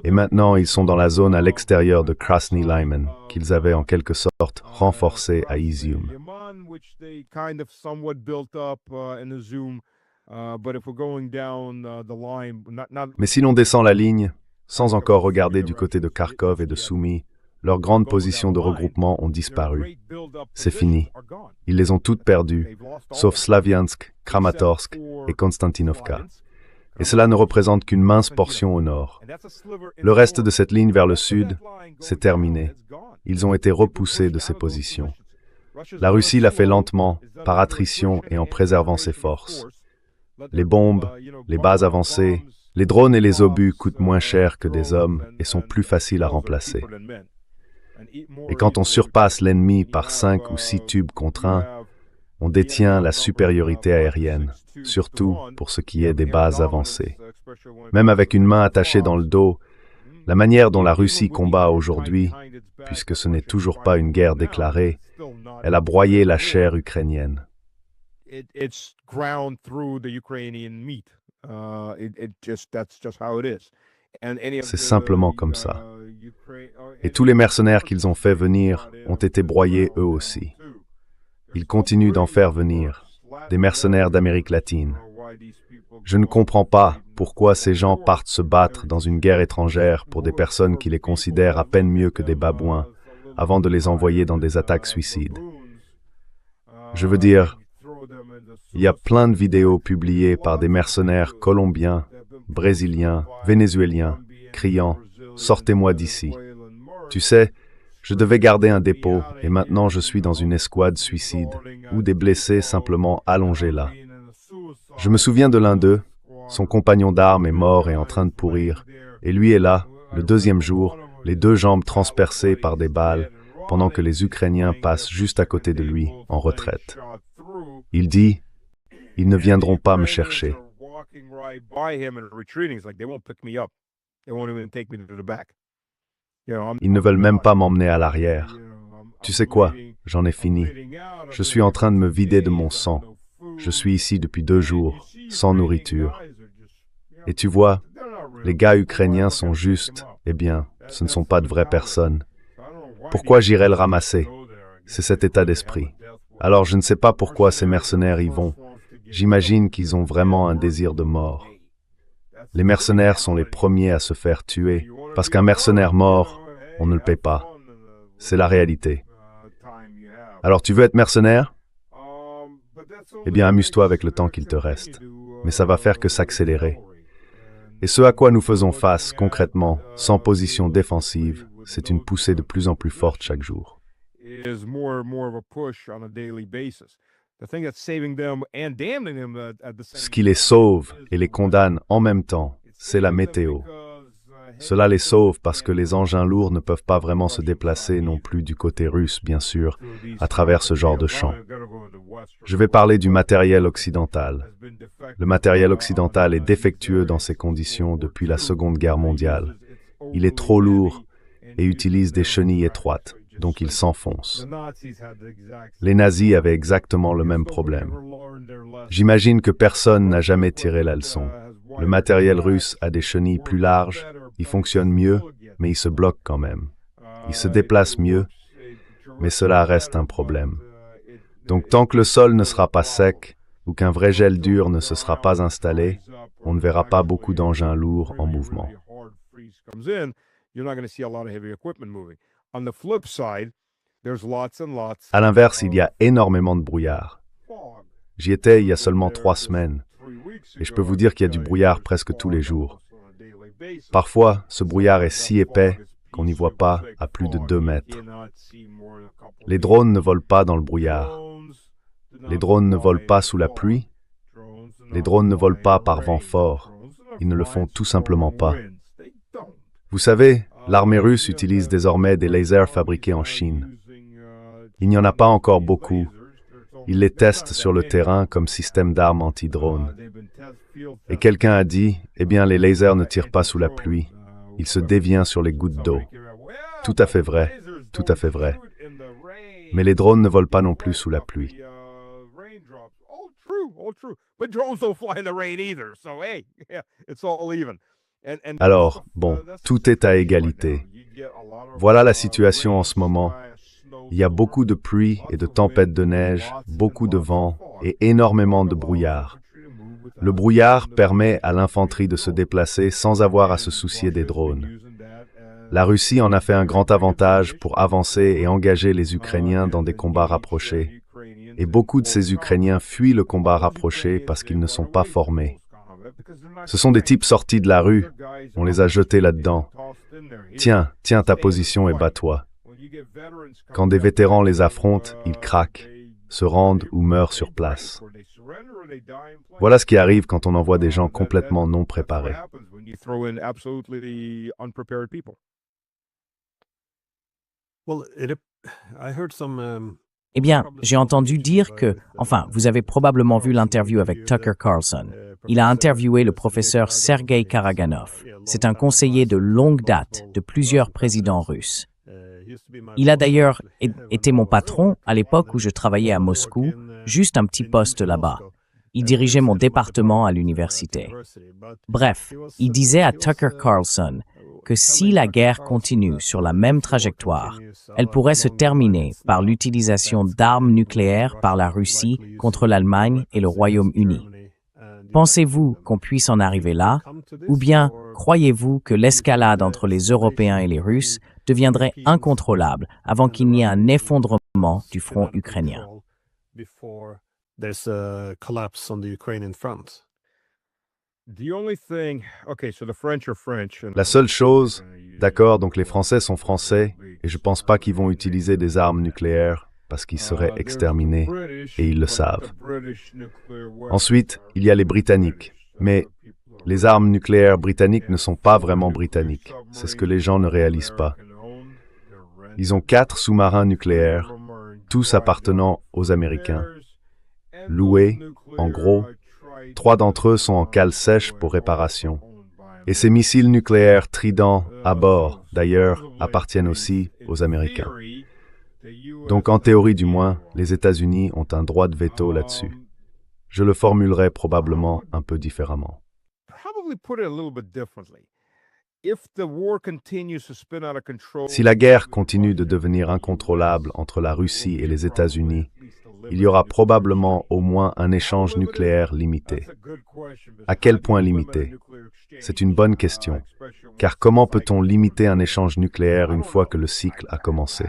Et maintenant, ils sont dans la zone à l'extérieur de Krasny Lyman, qu'ils avaient en quelque sorte renforcée à Izium. Mais si l'on descend la ligne, sans encore regarder du côté de Kharkov et de Soumy, leurs grandes positions de regroupement ont disparu. C'est fini. Ils les ont toutes perdues, sauf Slaviansk, Kramatorsk et Konstantinovka. Et cela ne représente qu'une mince portion au nord. Le reste de cette ligne vers le sud, c'est terminé. Ils ont été repoussés de ces positions. La Russie l'a fait lentement, par attrition et en préservant ses forces. Les bombes, les bases avancées, les drones et les obus coûtent moins cher que des hommes et sont plus faciles à remplacer. Et quand on surpasse l'ennemi par 5 ou 6 tubes contre 1, on détient la supériorité aérienne, surtout pour ce qui est des bases avancées. Même avec une main attachée dans le dos, la manière dont la Russie combat aujourd'hui, puisque ce n'est toujours pas une guerre déclarée, elle a broyé la chair ukrainienne. C'est simplement comme ça. Et tous les mercenaires qu'ils ont fait venir ont été broyés eux aussi. Ils continuent d'en faire venir, des mercenaires d'Amérique latine. Je ne comprends pas pourquoi ces gens partent se battre dans une guerre étrangère pour des personnes qui les considèrent à peine mieux que des babouins, avant de les envoyer dans des attaques suicides. Je veux dire, il y a plein de vidéos publiées par des mercenaires colombiens, brésiliens, vénézuéliens, criant « Sortez-moi d'ici ». Tu sais, je devais garder un dépôt et maintenant je suis dans une escouade suicide, ou des blessés simplement allongés là. Je me souviens de l'un d'eux, son compagnon d'armes est mort et en train de pourrir, et lui est là, le deuxième jour, les 2 jambes transpercées par des balles, pendant que les Ukrainiens passent juste à côté de lui, en retraite. Il dit, « Ils ne viendront pas me chercher. » Ils ne veulent même pas m'emmener à l'arrière. Tu sais quoi? J'en ai fini. Je suis en train de me vider de mon sang. Je suis ici depuis 2 jours, sans nourriture. Et tu vois, les gars ukrainiens sont justes, eh bien, ce ne sont pas de vraies personnes. Pourquoi j'irais le ramasser? C'est cet état d'esprit. Alors je ne sais pas pourquoi ces mercenaires y vont. J'imagine qu'ils ont vraiment un désir de mort. Les mercenaires sont les premiers à se faire tuer, parce qu'un mercenaire mort, on ne le paie pas. C'est la réalité. Alors tu veux être mercenaire? Eh bien amuse-toi avec le temps qu'il te reste. Mais ça va faire que s'accélérer. Et ce à quoi nous faisons face, concrètement, sans position défensive, c'est une poussée de plus en plus forte chaque jour. Ce qui les sauve et les condamne en même temps, c'est la météo. Cela les sauve parce que les engins lourds ne peuvent pas vraiment se déplacer non plus du côté russe, bien sûr, à travers ce genre de champs. Je vais parler du matériel occidental. Le matériel occidental est défectueux dans ces conditions depuis la Seconde Guerre mondiale. Il est trop lourd et utilise des chenilles étroites, donc il s'enfonce. Les nazis avaient exactement le même problème. J'imagine que personne n'a jamais tiré la leçon. Le matériel russe a des chenilles plus larges, il fonctionne mieux, mais il se bloque quand même. Il se déplace mieux, mais cela reste un problème. Donc tant que le sol ne sera pas sec, ou qu'un vrai gel dur ne se sera pas installé, on ne verra pas beaucoup d'engins lourds en mouvement. À l'inverse, il y a énormément de brouillard. J'y étais il y a seulement 3 semaines, et je peux vous dire qu'il y a du brouillard presque tous les jours. Parfois, ce brouillard est si épais qu'on n'y voit pas à plus de 2 mètres. Les drones ne volent pas dans le brouillard. Les drones ne volent pas sous la pluie. Les drones ne volent pas par vent fort. Ils ne le font tout simplement pas. Vous savez, l'armée russe utilise désormais des lasers fabriqués en Chine. Il n'y en a pas encore beaucoup. Ils les testent sur le terrain comme système d'armes anti-drones. Et quelqu'un a dit, eh bien les lasers ne tirent pas sous la pluie. il se dévient sur les gouttes d'eau. Tout à fait vrai, tout à fait vrai. Mais les drones ne volent pas non plus sous la pluie. Alors, bon, tout est à égalité. Voilà la situation en ce moment. Il y a beaucoup de pluie et de tempêtes de neige, beaucoup de vent et énormément de brouillard. Le brouillard permet à l'infanterie de se déplacer sans avoir à se soucier des drones. La Russie en a fait un grand avantage pour avancer et engager les Ukrainiens dans des combats rapprochés. Et beaucoup de ces Ukrainiens fuient le combat rapproché parce qu'ils ne sont pas formés. Ce sont des types sortis de la rue, on les a jetés là-dedans. Tiens ta position et bats-toi. Quand des vétérans les affrontent, ils craquent, se rendent ou meurent sur place. Voilà ce qui arrive quand on envoie des gens complètement non préparés. Eh bien, j'ai entendu dire que, vous avez probablement vu l'interview avec Tucker Carlson. Il a interviewé le professeur Sergei Karaganov. C'est un conseiller de longue date de plusieurs présidents russes. Il a d'ailleurs été mon patron à l'époque où je travaillais à Moscou, juste un petit poste là-bas. Il dirigeait mon département à l'université. Bref, il disait à Tucker Carlson que si la guerre continue sur la même trajectoire, elle pourrait se terminer par l'utilisation d'armes nucléaires par la Russie contre l'Allemagne et le Royaume-Uni. Pensez-vous qu'on puisse en arriver là, ou bien croyez-vous que l'escalade entre les Européens et les Russes deviendrait incontrôlable avant qu'il n'y ait un effondrement du front ukrainien? La seule chose, d'accord, donc les Français sont français, et je pense pas qu'ils vont utiliser des armes nucléaires parce qu'ils seraient exterminés, et ils le savent. Ensuite, il y a les Britanniques, mais les armes nucléaires britanniques ne sont pas vraiment britanniques, c'est ce que les gens ne réalisent pas. Ils ont 4 sous-marins nucléaires, tous appartenant aux Américains. Loués, en gros, 3 d'entre eux sont en cale sèche pour réparation. Et ces missiles nucléaires Trident à bord, d'ailleurs, appartiennent aussi aux Américains. Donc en théorie du moins, les États-Unis ont un droit de veto là-dessus. Je le formulerai probablement un peu différemment. Si la guerre continue de devenir incontrôlable entre la Russie et les États-Unis, il y aura probablement au moins un échange nucléaire limité. À quel point limité? C'est une bonne question, car comment peut-on limiter un échange nucléaire une fois que le cycle a commencé?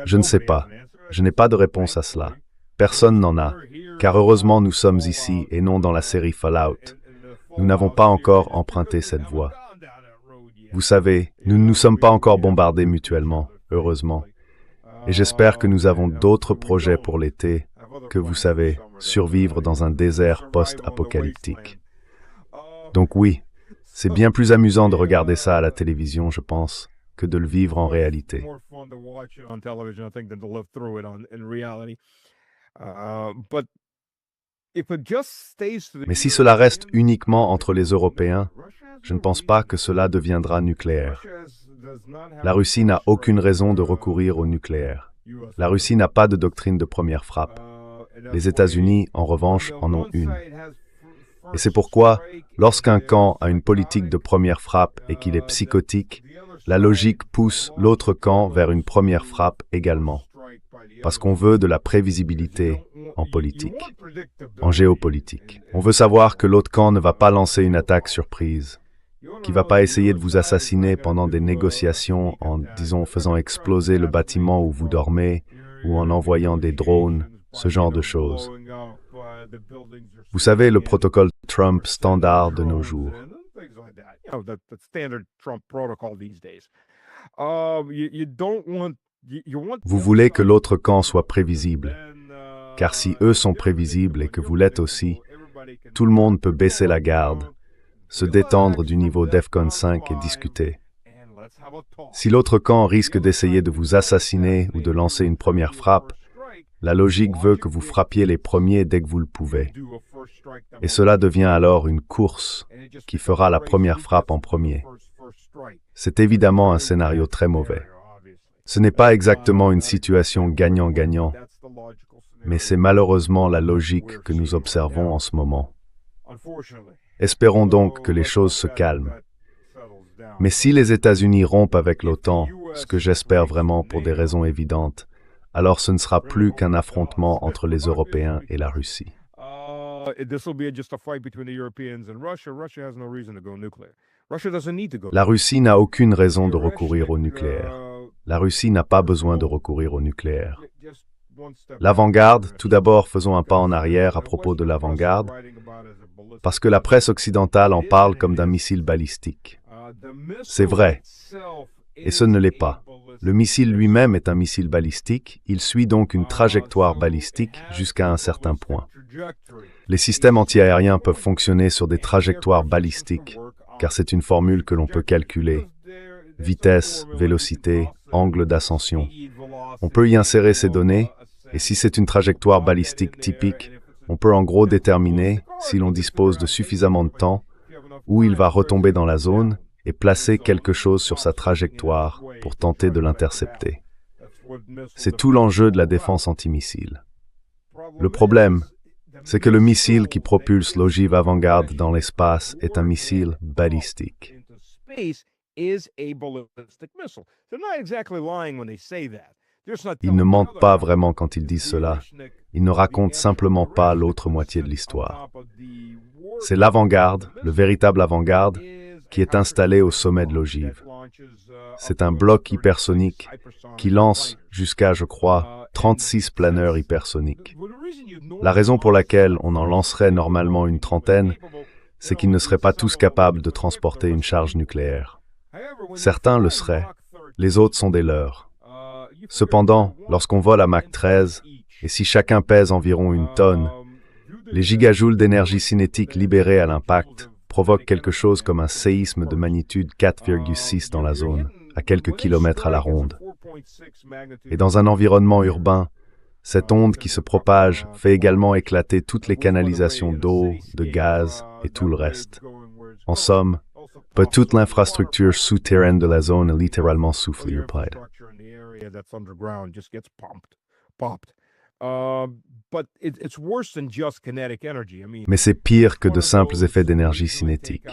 Je ne sais pas. Je n'ai pas de réponse à cela. Personne n'en a, car heureusement nous sommes ici et non dans la série Fallout. Nous n'avons pas encore emprunté cette voie. Vous savez, nous ne nous sommes pas encore bombardés mutuellement, heureusement. Et j'espère que nous avons d'autres projets pour l'été, que vous savez, survivre dans un désert post-apocalyptique. Donc oui, c'est bien plus amusant de regarder ça à la télévision, je pense, que de le vivre en réalité. Mais si cela reste uniquement entre les Européens, je ne pense pas que cela deviendra nucléaire. La Russie n'a aucune raison de recourir au nucléaire. La Russie n'a pas de doctrine de première frappe. Les États-Unis, en revanche, en ont une. Et c'est pourquoi, lorsqu'un camp a une politique de première frappe et qu'il est psychotique, la logique pousse l'autre camp vers une première frappe également. Parce qu'on veut de la prévisibilité en politique, en géopolitique. On veut savoir que l'autre camp ne va pas lancer une attaque surprise, qui ne va pas essayer de vous assassiner pendant des négociations en, disons, faisant exploser le bâtiment où vous dormez ou en envoyant des drones, ce genre de choses. Vous savez, le protocole Trump standard de nos jours. Vous voulez que l'autre camp soit prévisible, car si eux sont prévisibles et que vous l'êtes aussi, tout le monde peut baisser la garde, se détendre du niveau DEFCON 5 et discuter. Si l'autre camp risque d'essayer de vous assassiner ou de lancer une première frappe, la logique veut que vous frappiez les premiers dès que vous le pouvez. Et cela devient alors une course qui fera la première frappe en premier. C'est évidemment un scénario très mauvais. Ce n'est pas exactement une situation gagnant-gagnant, mais c'est malheureusement la logique que nous observons en ce moment. Espérons donc que les choses se calment. Mais si les États-Unis rompent avec l'OTAN, ce que j'espère vraiment pour des raisons évidentes, alors ce ne sera plus qu'un affrontement entre les Européens et la Russie. La Russie n'a aucune raison de recourir au nucléaire. La Russie n'a pas besoin de recourir au nucléaire. L'avant-garde, tout d'abord faisons un pas en arrière à propos de l'avant-garde, parce que la presse occidentale en parle comme d'un missile balistique. C'est vrai, et ce ne l'est pas. Le missile lui-même est un missile balistique, il suit donc une trajectoire balistique jusqu'à un certain point. Les systèmes antiaériens peuvent fonctionner sur des trajectoires balistiques, car c'est une formule que l'on peut calculer. Vitesse, vélocité, angle d'ascension. On peut y insérer ces données, et si c'est une trajectoire balistique typique, on peut en gros déterminer, si l'on dispose de suffisamment de temps, où il va retomber dans la zone et placer quelque chose sur sa trajectoire pour tenter de l'intercepter. C'est tout l'enjeu de la défense antimissile. Le problème, c'est que le missile qui propulse l'ogive avant-garde dans l'espace est un missile balistique. Ils ne mentent pas vraiment quand ils disent cela. Ils ne racontent simplement pas l'autre moitié de l'histoire. C'est l'avant-garde, le véritable avant-garde, qui est installé au sommet de l'ogive. C'est un bloc hypersonique qui lance jusqu'à, je crois, 36 planeurs hypersoniques. La raison pour laquelle on en lancerait normalement une trentaine, c'est qu'ils ne seraient pas tous capables de transporter une charge nucléaire. Certains le seraient, les autres sont des leurs. Cependant, lorsqu'on vole à Mach 13, et si chacun pèse environ une tonne, les gigajoules d'énergie cinétique libérés à l'impact provoquent quelque chose comme un séisme de magnitude 4,6 dans la zone, à quelques kilomètres à la ronde. Et dans un environnement urbain, cette onde qui se propage fait également éclater toutes les canalisations d'eau, de gaz et tout le reste. En somme, toute l'infrastructure souterraine de la zone est littéralement soufflée. Mais c'est pire que de simples effets d'énergie cinétique.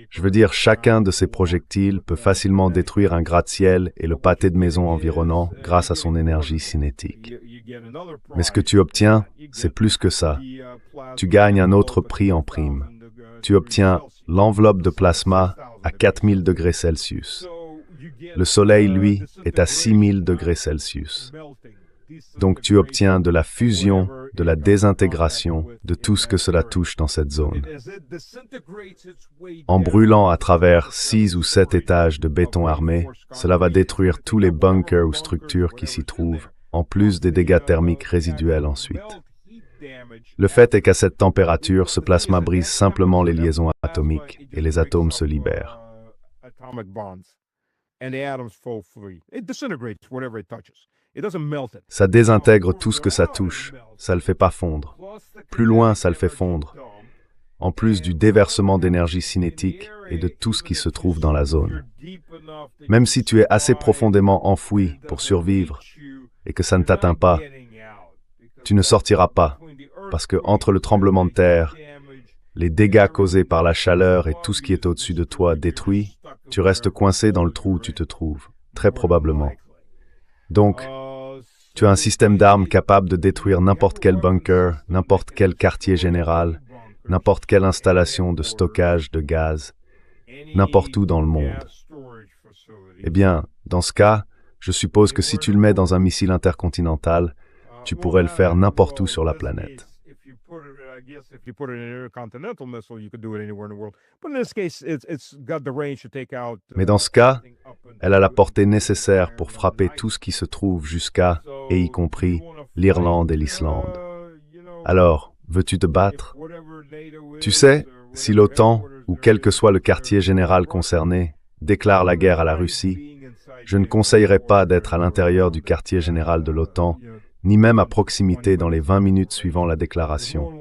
Je veux dire, chacun de ces projectiles peut facilement détruire un gratte-ciel et le pâté de maison environnant grâce à son énergie cinétique. Mais ce que tu obtiens, c'est plus que ça. Tu gagnes un autre prix en prime. Tu obtiens l'enveloppe de plasma à 4000 degrés Celsius. Le Soleil, lui, est à 6000 degrés Celsius. Donc tu obtiens de la fusion, de la désintégration, de tout ce que cela touche dans cette zone. En brûlant à travers 6 ou 7 étages de béton armé, cela va détruire tous les bunkers ou structures qui s'y trouvent, en plus des dégâts thermiques résiduels ensuite. Le fait est qu'à cette température, ce plasma brise simplement les liaisons atomiques et les atomes se libèrent. Ça désintègre tout ce que ça touche, ça le fait pas fondre. Plus loin, ça le fait fondre. En plus du déversement d'énergie cinétique et de tout ce qui se trouve dans la zone. Même si tu es assez profondément enfoui pour survivre et que ça ne t'atteint pas, tu ne sortiras pas, parce que entre le tremblement de terre, les dégâts causés par la chaleur et tout ce qui est au-dessus de toi détruit, tu restes coincé dans le trou où tu te trouves, très probablement. Donc, tu as un système d'armes capable de détruire n'importe quel bunker, n'importe quel quartier général, n'importe quelle installation de stockage de gaz, n'importe où dans le monde. Eh bien, dans ce cas, je suppose que si tu le mets dans un missile intercontinental, tu pourrais le faire n'importe où sur la planète. Mais dans ce cas, elle a la portée nécessaire pour frapper tout ce qui se trouve jusqu'à, et y compris, l'Irlande et l'Islande. Alors, veux-tu te battre? Tu sais, si l'OTAN, ou quel que soit le quartier général concerné, déclare la guerre à la Russie, je ne conseillerais pas d'être à l'intérieur du quartier général de l'OTAN, ni même à proximité dans les 20 minutes suivant la déclaration.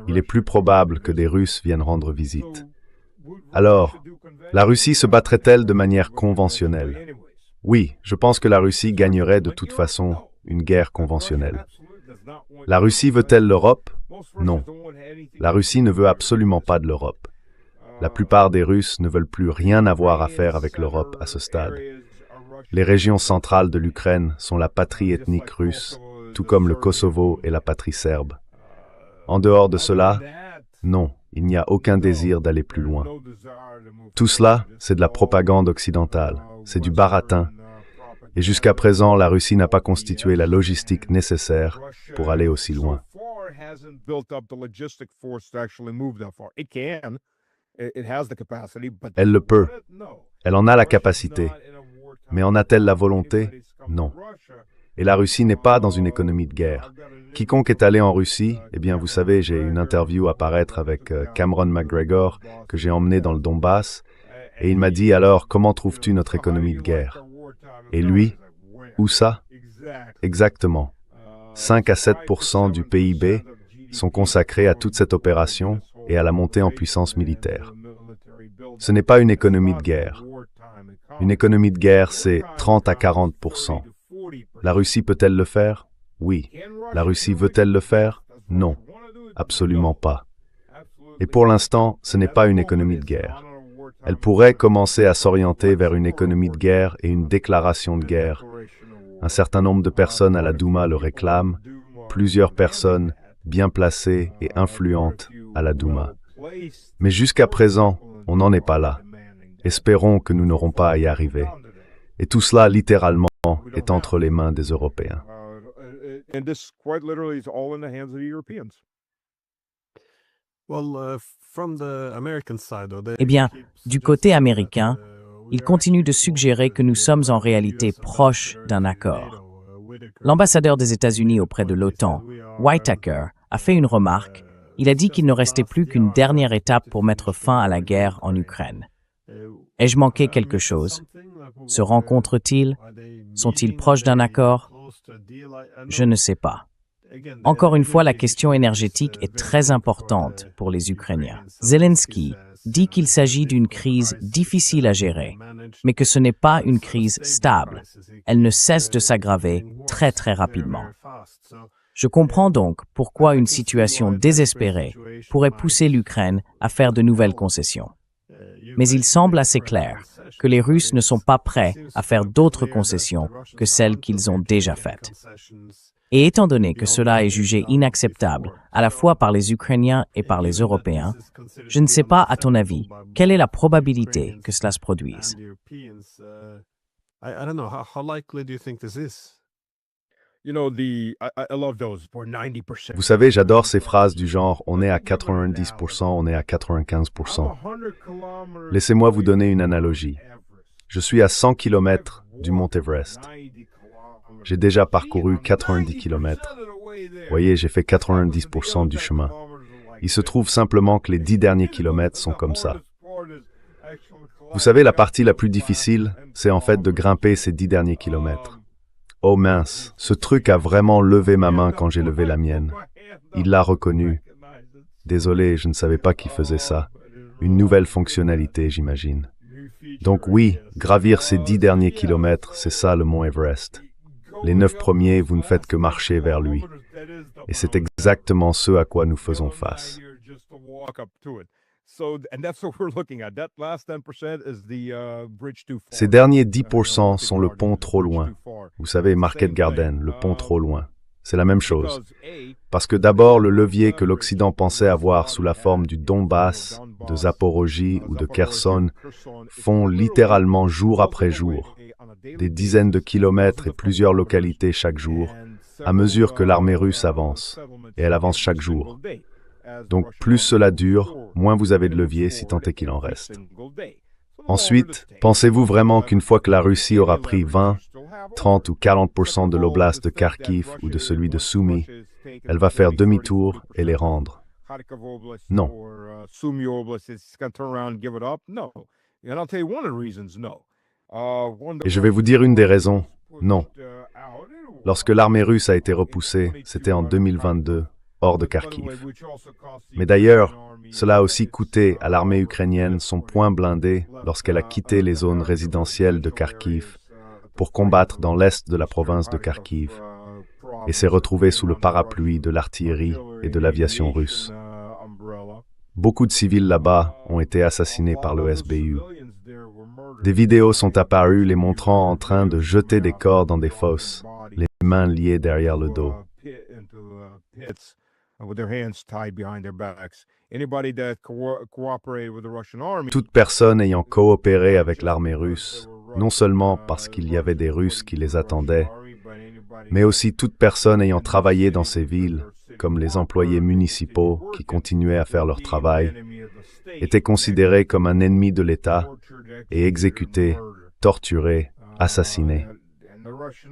Il est plus probable que des Russes viennent rendre visite. Alors, la Russie se battrait-elle de manière conventionnelle? Oui, je pense que la Russie gagnerait de toute façon une guerre conventionnelle. La Russie veut-elle l'Europe? Non. La Russie ne veut absolument pas de l'Europe. La plupart des Russes ne veulent plus rien avoir à faire avec l'Europe à ce stade. Les régions centrales de l'Ukraine sont la patrie ethnique russe, tout comme le Kosovo et la patrie serbe. En dehors de cela, non, il n'y a aucun désir d'aller plus loin. Tout cela, c'est de la propagande occidentale, c'est du baratin. Et jusqu'à présent, la Russie n'a pas constitué la logistique nécessaire pour aller aussi loin. Elle le peut. Elle en a la capacité. Mais en a-t-elle la volonté? Non. Et la Russie n'est pas dans une économie de guerre. Quiconque est allé en Russie, eh bien vous savez, j'ai une interview à paraître avec Cameron McGregor que j'ai emmené dans le Donbass, et il m'a dit alors, comment trouves-tu notre économie de guerre? Et lui, où ça? Exactement. 5 à 7% du PIB sont consacrés à toute cette opération et à la montée en puissance militaire. Ce n'est pas une économie de guerre. Une économie de guerre, c'est 30 à 40%. La Russie peut-elle le faire? Oui. La Russie veut-elle le faire? Non. Absolument pas. Et pour l'instant, ce n'est pas une économie de guerre. Elle pourrait commencer à s'orienter vers une économie de guerre et une déclaration de guerre. Un certain nombre de personnes à la Douma le réclament, plusieurs personnes bien placées et influentes à la Douma. Mais jusqu'à présent, on n'en est pas là. Espérons que nous n'aurons pas à y arriver. Et tout cela, littéralement, est entre les mains des Européens. Eh bien, du côté américain, il continue de suggérer que nous sommes en réalité proches d'un accord. L'ambassadeur des États-Unis auprès de l'OTAN, Whitaker, a fait une remarque. Il a dit qu'il ne restait plus qu'une dernière étape pour mettre fin à la guerre en Ukraine. Ai-je manqué quelque chose? Se rencontrent-ils? Sont-ils proches d'un accord? Je ne sais pas. Encore une fois, la question énergétique est très importante pour les Ukrainiens. Zelensky dit qu'il s'agit d'une crise difficile à gérer, mais que ce n'est pas une crise stable. Elle ne cesse de s'aggraver très très rapidement. Je comprends donc pourquoi une situation désespérée pourrait pousser l'Ukraine à faire de nouvelles concessions. Mais il semble assez clair que les Russes ne sont pas prêts à faire d'autres concessions que celles qu'ils ont déjà faites. Et étant donné que cela est jugé inacceptable à la fois par les Ukrainiens et par les Européens, je ne sais pas, à ton avis, quelle est la probabilité que cela se produise? Vous savez, j'adore ces phrases du genre « on est à 90%, on est à 95%. » Laissez-moi vous donner une analogie. Je suis à 100 km du mont Everest. J'ai déjà parcouru 90 km. Vous voyez, j'ai fait 90% du chemin. Il se trouve simplement que les 10 derniers kilomètres sont comme ça. Vous savez, la partie la plus difficile, c'est en fait de grimper ces 10 derniers kilomètres. Oh mince, ce truc a vraiment levé ma main quand j'ai levé la mienne. Il l'a reconnu. Désolé, je ne savais pas qu'il faisait ça. Une nouvelle fonctionnalité, j'imagine. Donc oui, gravir ces 10 derniers kilomètres, c'est ça le mont Everest. Les 9 premiers, vous ne faites que marcher vers lui. Et c'est exactement ce à quoi nous faisons face. Ces derniers 10% sont le pont trop loin. Vous savez, Market Garden, le pont trop loin. C'est la même chose. Parce que d'abord, le levier que l'Occident pensait avoir sous la forme du Donbass, de Zaporojie ou de Kherson font littéralement jour après jour, des dizaines de kilomètres et plusieurs localités chaque jour, à mesure que l'armée russe avance. Et elle avance chaque jour. Donc plus cela dure, moins vous avez de levier si tant est qu'il en reste. Ensuite, pensez-vous vraiment qu'une fois que la Russie aura pris 20, 30 ou 40% de l'oblast de Kharkiv ou de celui de Sumy, elle va faire demi-tour et les rendre? Non. Et je vais vous dire une des raisons. Non. Lorsque l'armée russe a été repoussée, c'était en 2022. hors de Kharkiv. Mais d'ailleurs, cela a aussi coûté à l'armée ukrainienne son point blindé lorsqu'elle a quitté les zones résidentielles de Kharkiv pour combattre dans l'est de la province de Kharkiv et s'est retrouvée sous le parapluie de l'artillerie et de l'aviation russe. Beaucoup de civils là-bas ont été assassinés par le SBU. Des vidéos sont apparues les montrant en train de jeter des corps dans des fosses, les mains liées derrière le dos. Toute personne ayant coopéré avec l'armée russe, non seulement parce qu'il y avait des Russes qui les attendaient, mais aussi toute personne ayant travaillé dans ces villes, comme les employés municipaux qui continuaient à faire leur travail, était considérée comme un ennemi de l'État et exécutée, torturée, assassinée.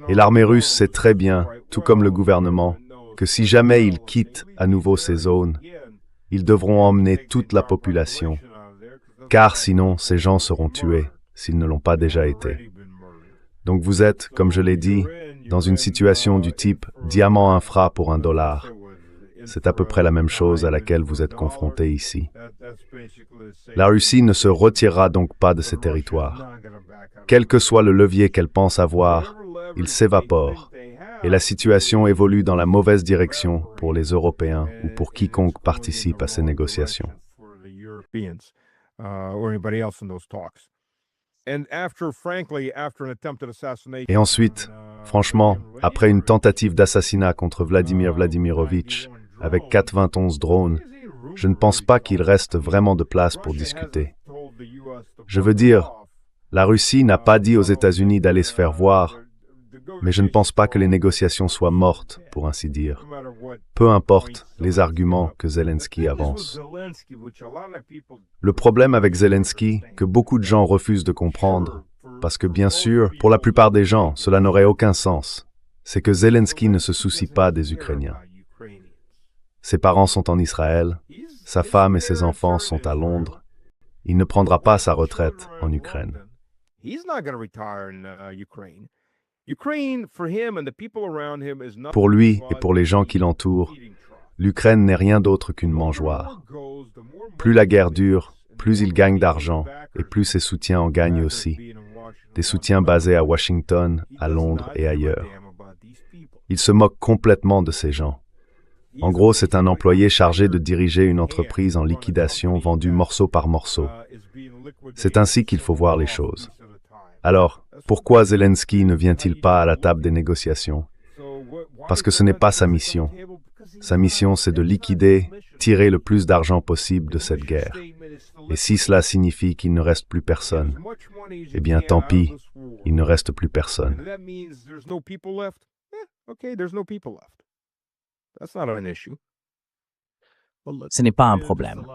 Et l'armée russe sait très bien, tout comme le gouvernement, que si jamais ils quittent à nouveau ces zones, ils devront emmener toute la population, car sinon ces gens seront tués, s'ils ne l'ont pas déjà été. Donc vous êtes, comme je l'ai dit, dans une situation du type « diamant infra pour $1 ». C'est à peu près la même chose à laquelle vous êtes confrontés ici. La Russie ne se retirera donc pas de ces territoires. Quel que soit le levier qu'elle pense avoir, il s'évapore, et la situation évolue dans la mauvaise direction pour les Européens ou pour quiconque participe à ces négociations. Et ensuite, franchement, après une tentative d'assassinat contre Vladimir Vladimirovitch, avec 91 drones, je ne pense pas qu'il reste vraiment de place pour discuter. Je veux dire, la Russie n'a pas dit aux États-Unis d'aller se faire voir, mais je ne pense pas que les négociations soient mortes, pour ainsi dire. Peu importe les arguments que Zelensky avance. Le problème avec Zelensky, que beaucoup de gens refusent de comprendre, parce que bien sûr, pour la plupart des gens, cela n'aurait aucun sens, c'est que Zelensky ne se soucie pas des Ukrainiens. Ses parents sont en Israël, sa femme et ses enfants sont à Londres. Il ne prendra pas sa retraite en Ukraine. Pour lui et pour les gens qui l'entourent, l'Ukraine n'est rien d'autre qu'une mangeoire. Plus la guerre dure, plus il gagne d'argent et plus ses soutiens en gagnent aussi. Des soutiens basés à Washington, à Londres et ailleurs. Il se moque complètement de ces gens. En gros, c'est un employé chargé de diriger une entreprise en liquidation vendue morceau par morceau. C'est ainsi qu'il faut voir les choses. Alors, pourquoi Zelensky ne vient-il pas à la table des négociations? Parce que ce n'est pas sa mission. Sa mission, c'est de liquider, tirer le plus d'argent possible de cette guerre. Et si cela signifie qu'il ne reste plus personne, eh bien, tant pis, il ne reste plus personne. Ce n'est pas un problème.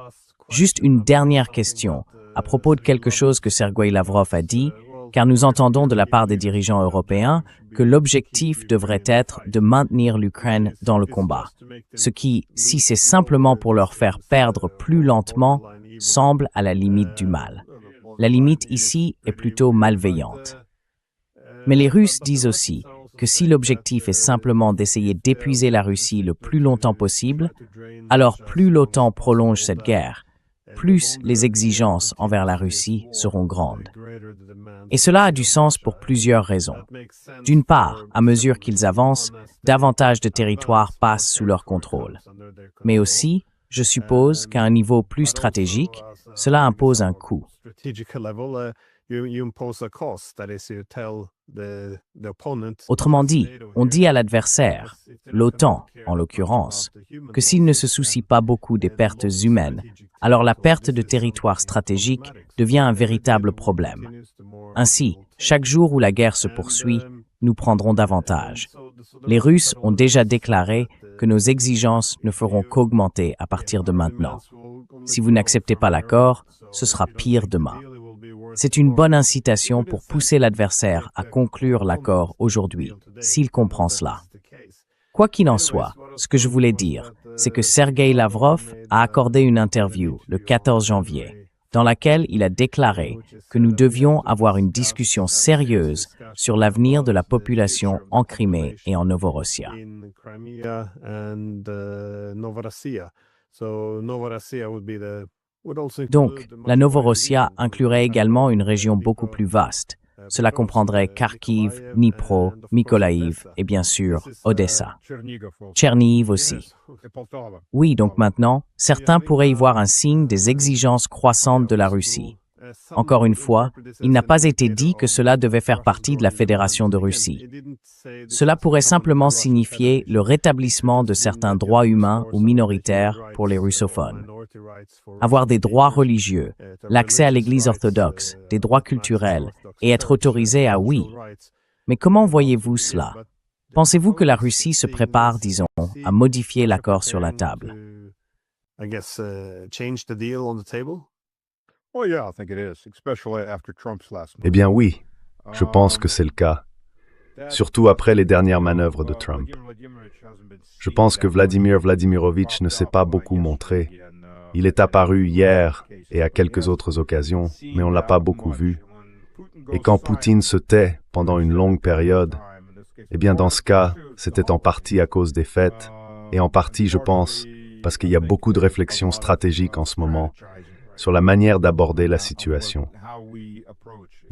Juste une dernière question à propos de quelque chose que Sergueï Lavrov a dit, car nous entendons de la part des dirigeants européens que l'objectif devrait être de maintenir l'Ukraine dans le combat, ce qui, si c'est simplement pour leur faire perdre plus lentement, semble à la limite du mal. La limite ici est plutôt malveillante. Mais les Russes disent aussi que si l'objectif est simplement d'essayer d'épuiser la Russie le plus longtemps possible, alors plus l'OTAN prolonge cette guerre, plus les exigences envers la Russie seront grandes. Et cela a du sens pour plusieurs raisons. D'une part, à mesure qu'ils avancent, davantage de territoires passent sous leur contrôle. Mais aussi, je suppose qu'à un niveau plus stratégique, cela impose un coût. Autrement dit, on dit à l'adversaire, l'OTAN en l'occurrence, que s'il ne se soucie pas beaucoup des pertes humaines, alors la perte de territoire stratégique devient un véritable problème. Ainsi, chaque jour où la guerre se poursuit, nous prendrons davantage. Les Russes ont déjà déclaré que nos exigences ne feront qu'augmenter à partir de maintenant. Si vous n'acceptez pas l'accord, ce sera pire demain. C'est une bonne incitation pour pousser l'adversaire à conclure l'accord aujourd'hui, s'il comprend cela. Quoi qu'il en soit, ce que je voulais dire, c'est que Sergueï Lavrov a accordé une interview le 14 janvier, dans laquelle il a déclaré que nous devions avoir une discussion sérieuse sur l'avenir de la population en Crimée et en Novorossia. Donc, la Novorossia inclurait également une région beaucoup plus vaste. Cela comprendrait Kharkiv, Dnipro, Mykolaïv et bien sûr Odessa. Tchernihiv aussi. Oui, donc maintenant, certains pourraient y voir un signe des exigences croissantes de la Russie. Encore une fois, il n'a pas été dit que cela devait faire partie de la Fédération de Russie. Cela pourrait simplement signifier le rétablissement de certains droits humains ou minoritaires pour les russophones. Avoir des droits religieux, l'accès à l'Église orthodoxe, des droits culturels et être autorisé à oui. Mais comment voyez-vous cela? Pensez-vous que la Russie se prépare, disons, à modifier l'accord sur la table? Eh bien oui, je pense que c'est le cas, surtout après les dernières manœuvres de Trump. Je pense que Vladimir Vladimirovitch ne s'est pas beaucoup montré. Il est apparu hier et à quelques autres occasions, mais on ne l'a pas beaucoup vu. Et quand Poutine se tait pendant une longue période, eh bien dans ce cas, c'était en partie à cause des fêtes, et en partie, je pense, parce qu'il y a beaucoup de réflexions stratégiques en ce moment sur la manière d'aborder la situation.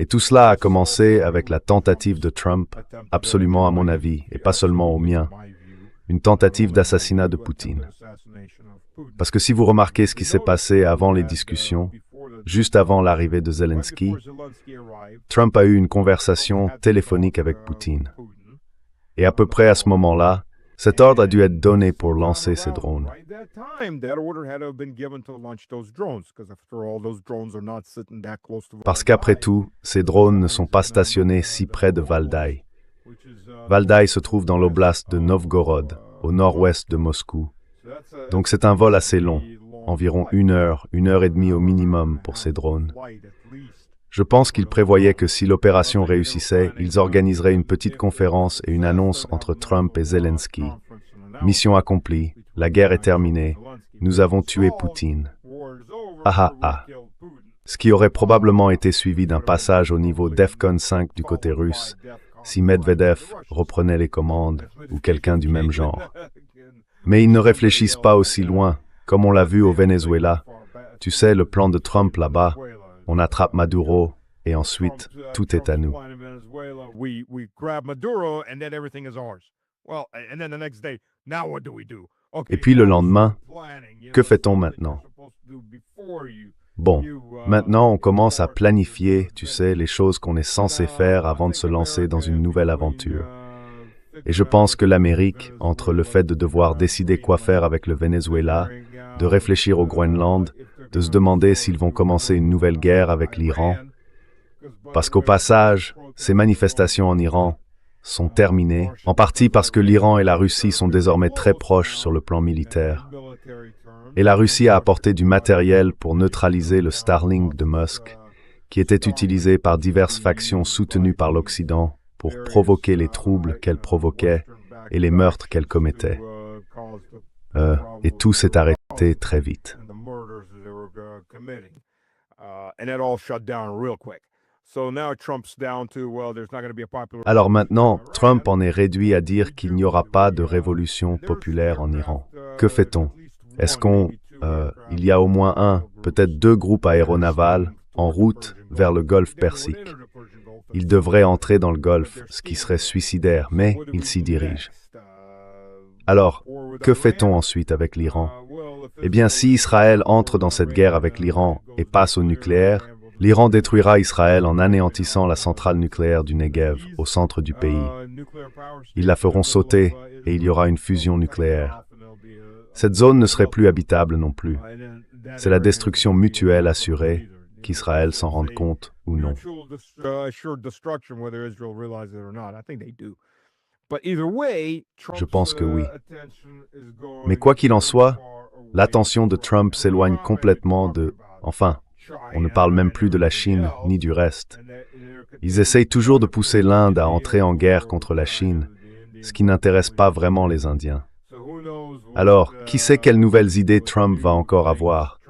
Et tout cela a commencé avec la tentative de Trump, absolument à mon avis, et pas seulement au mien, une tentative d'assassinat de Poutine. Parce que si vous remarquez ce qui s'est passé avant les discussions, juste avant l'arrivée de Zelensky, Trump a eu une conversation téléphonique avec Poutine. Et à peu près à ce moment-là, cet ordre a dû être donné pour lancer ces drones. Parce qu'après tout, ces drones ne sont pas stationnés si près de Valdai. Valdai se trouve dans l'oblast de Novgorod, au nord-ouest de Moscou. Donc c'est un vol assez long, environ 1 heure et demie au minimum pour ces drones. Je pense qu'ils prévoyaient que si l'opération réussissait, ils organiseraient une petite conférence et une annonce entre Trump et Zelensky. Mission accomplie, la guerre est terminée, nous avons tué Poutine. Ah ah ah. Ce qui aurait probablement été suivi d'un passage au niveau DEFCON 5 du côté russe, si Medvedev reprenait les commandes ou quelqu'un du même genre. Mais ils ne réfléchissent pas aussi loin, comme on l'a vu au Venezuela. Tu sais, le plan de Trump là-bas, on attrape Maduro et ensuite, tout est à nous. Et puis le lendemain, que fait-on maintenant? Bon, maintenant on commence à planifier, tu sais, les choses qu'on est censé faire avant de se lancer dans une nouvelle aventure. Et je pense que l'Amérique, entre le fait de devoir décider quoi faire avec le Venezuela, de réfléchir au Groenland, de se demander s'ils vont commencer une nouvelle guerre avec l'Iran, parce qu'au passage, ces manifestations en Iran sont terminées, en partie parce que l'Iran et la Russie sont désormais très proches sur le plan militaire. Et la Russie a apporté du matériel pour neutraliser le Starlink de Musk, qui était utilisé par diverses factions soutenues par l'Occident pour provoquer les troubles qu'elle provoquait et les meurtres qu'elle commettait. Et tout s'est arrêté très vite. Alors maintenant, Trump en est réduit à dire qu'il n'y aura pas de révolution populaire en Iran. Que fait-on? Est-ce il y a au moins peut-être 2 groupes aéronavals en route vers le golfe Persique. Ils devraient entrer dans le golfe, ce qui serait suicidaire, mais ils s'y dirigent. Alors, que fait-on ensuite avec l'Iran? Eh bien, si Israël entre dans cette guerre avec l'Iran et passe au nucléaire, l'Iran détruira Israël en anéantissant la centrale nucléaire du Negev, au centre du pays. Ils la feront sauter et il y aura une fusion nucléaire. Cette zone ne serait plus habitable non plus. C'est la destruction mutuelle assurée, qu'Israël s'en rende compte ou non. Je pense que oui. Mais quoi qu'il en soit, l'attention de Trump s'éloigne complètement enfin, on ne parle même plus de la Chine ni du reste. Ils essayent toujours de pousser l'Inde à entrer en guerre contre la Chine, ce qui n'intéresse pas vraiment les Indiens. Alors, qui sait quelles nouvelles idées Trump va encore avoir?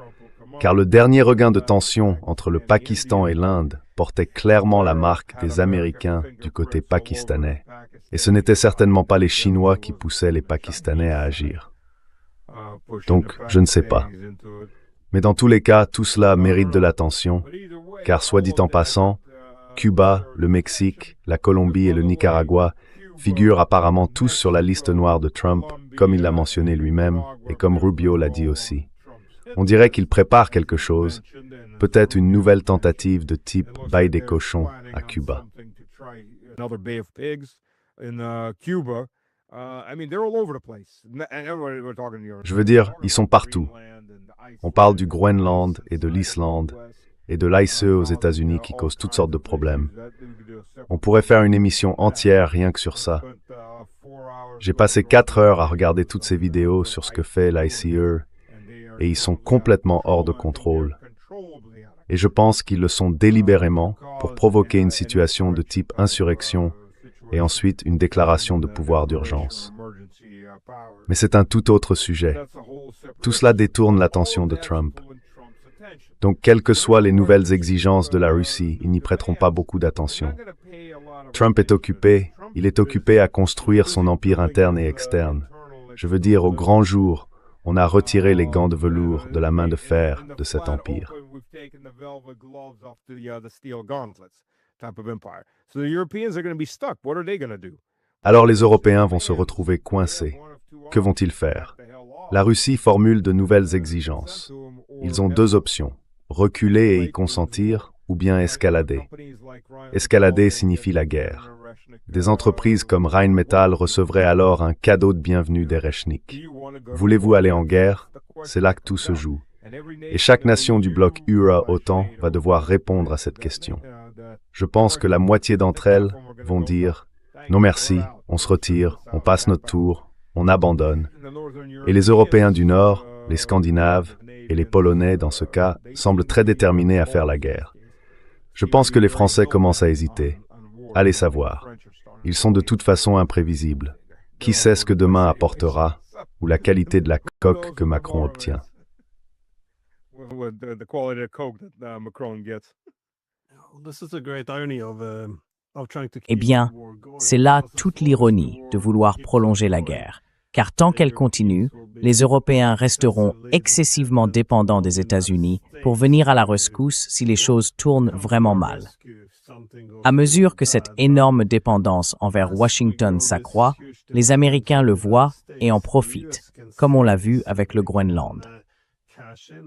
car le dernier regain de tension entre le Pakistan et l'Inde portait clairement la marque des Américains du côté pakistanais. Et ce n'étaient certainement pas les Chinois qui poussaient les Pakistanais à agir. Donc, je ne sais pas. Mais dans tous les cas, tout cela mérite de l'attention, car soit dit en passant, Cuba, le Mexique, la Colombie et le Nicaragua figurent apparemment tous sur la liste noire de Trump, comme il l'a mentionné lui-même et comme Rubio l'a dit aussi. On dirait qu'il prépare quelque chose, peut-être une nouvelle tentative de type bail des cochons à Cuba. Je veux dire, ils sont partout. On parle du Groenland et de l'Islande et de l'ICE aux États-Unis qui causent toutes sortes de problèmes. On pourrait faire une émission entière rien que sur ça. J'ai passé 4 heures à regarder toutes ces vidéos sur ce que fait l'ICE et ils sont complètement hors de contrôle. Et je pense qu'ils le sont délibérément pour provoquer une situation de type insurrection et ensuite une déclaration de pouvoir d'urgence. Mais c'est un tout autre sujet. Tout cela détourne l'attention de Trump. Donc, quelles que soient les nouvelles exigences de la Russie, ils n'y prêteront pas beaucoup d'attention. Trump est occupé, il est occupé à construire son empire interne et externe. Je veux dire, au grand jour, on a retiré les gants de velours de la main de fer de cet empire. Alors les Européens vont se retrouver coincés. Que vont-ils faire? La Russie formule de nouvelles exigences. Ils ont 2 options, reculer et y consentir, ou bien escalader. Escalader signifie la guerre. Des entreprises comme Rheinmetall recevraient alors un cadeau de bienvenue d'Erechnik. Voulez-vous aller en guerre? C'est là que tout se joue. Et chaque nation du bloc URA-OTAN va devoir répondre à cette question. Je pense que la moitié d'entre elles vont dire « Non merci, on se retire, on passe notre tour, on abandonne ». Et les Européens du Nord, les Scandinaves et les Polonais, dans ce cas, semblent très déterminés à faire la guerre. Je pense que les Français commencent à hésiter. Allez savoir. Ils sont de toute façon imprévisibles. Qui sait ce que demain apportera, ou la qualité de la coque que Macron obtient. Eh bien, c'est là toute l'ironie de vouloir prolonger la guerre. Car tant qu'elle continue, les Européens resteront excessivement dépendants des États-Unis pour venir à la rescousse si les choses tournent vraiment mal. À mesure que cette énorme dépendance envers Washington s'accroît, les Américains le voient et en profitent, comme on l'a vu avec le Groenland.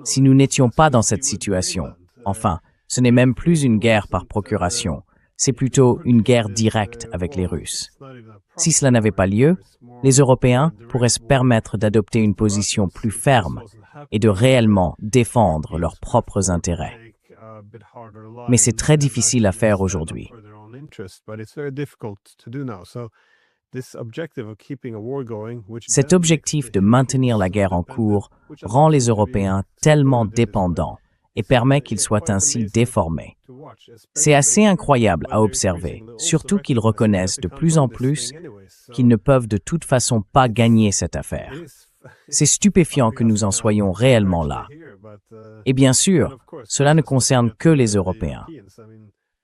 Si nous n'étions pas dans cette situation, enfin, ce n'est même plus une guerre par procuration, c'est plutôt une guerre directe avec les Russes. Si cela n'avait pas lieu, les Européens pourraient se permettre d'adopter une position plus ferme et de réellement défendre leurs propres intérêts. Mais c'est très difficile à faire aujourd'hui. Cet objectif de maintenir la guerre en cours rend les Européens tellement dépendants et permet qu'ils soient ainsi déformés. C'est assez incroyable à observer, surtout qu'ils reconnaissent de plus en plus qu'ils ne peuvent de toute façon pas gagner cette affaire. C'est stupéfiant que nous en soyons réellement là. Et bien sûr, cela ne concerne que les Européens.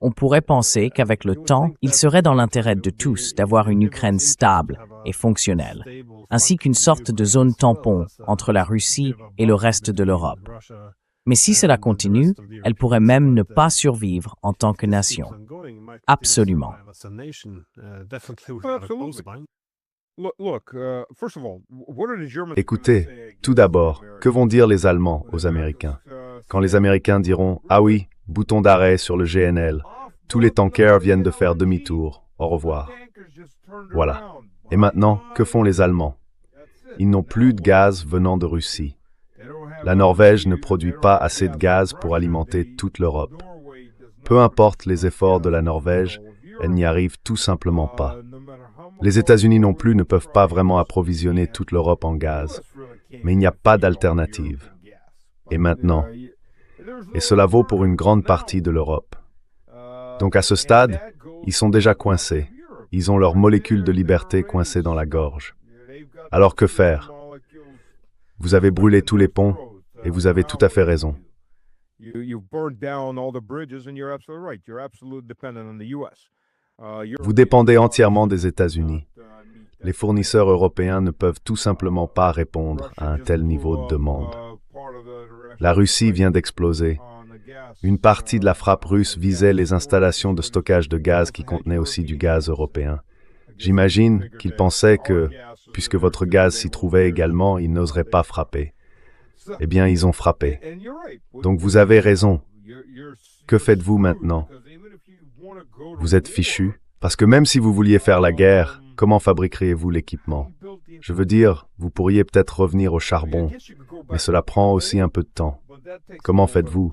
On pourrait penser qu'avec le temps, il serait dans l'intérêt de tous d'avoir une Ukraine stable et fonctionnelle, ainsi qu'une sorte de zone tampon entre la Russie et le reste de l'Europe. Mais si cela continue, elle pourrait même ne pas survivre en tant que nation. Absolument. Écoutez, tout d'abord, que vont dire les Allemands aux Américains? Quand les Américains diront « Ah oui, bouton d'arrêt sur le GNL, tous les tankers viennent de faire demi-tour, au revoir ». Voilà. Et maintenant, que font les Allemands? Ils n'ont plus de gaz venant de Russie. La Norvège ne produit pas assez de gaz pour alimenter toute l'Europe. Peu importe les efforts de la Norvège, elle n'y arrive tout simplement pas. Les États-Unis non plus ne peuvent pas vraiment approvisionner toute l'Europe en gaz. Mais il n'y a pas d'alternative. Et maintenant, et cela vaut pour une grande partie de l'Europe. Donc à ce stade, ils sont déjà coincés. Ils ont leurs molécules de liberté coincées dans la gorge. Alors que faire? Vous avez brûlé tous les ponts, et vous avez tout à fait raison. Vous dépendez entièrement des États-Unis. Les fournisseurs européens ne peuvent tout simplement pas répondre à un tel niveau de demande. La Russie vient d'exploser. Une partie de la frappe russe visait les installations de stockage de gaz qui contenaient aussi du gaz européen. J'imagine qu'ils pensaient que, puisque votre gaz s'y trouvait également, ils n'oseraient pas frapper. Eh bien, ils ont frappé. Donc vous avez raison. Que faites-vous maintenant? Vous êtes fichu. Parce que même si vous vouliez faire la guerre, comment fabriqueriez-vous l'équipement? Je veux dire, vous pourriez peut-être revenir au charbon, mais cela prend aussi un peu de temps. Comment faites-vous?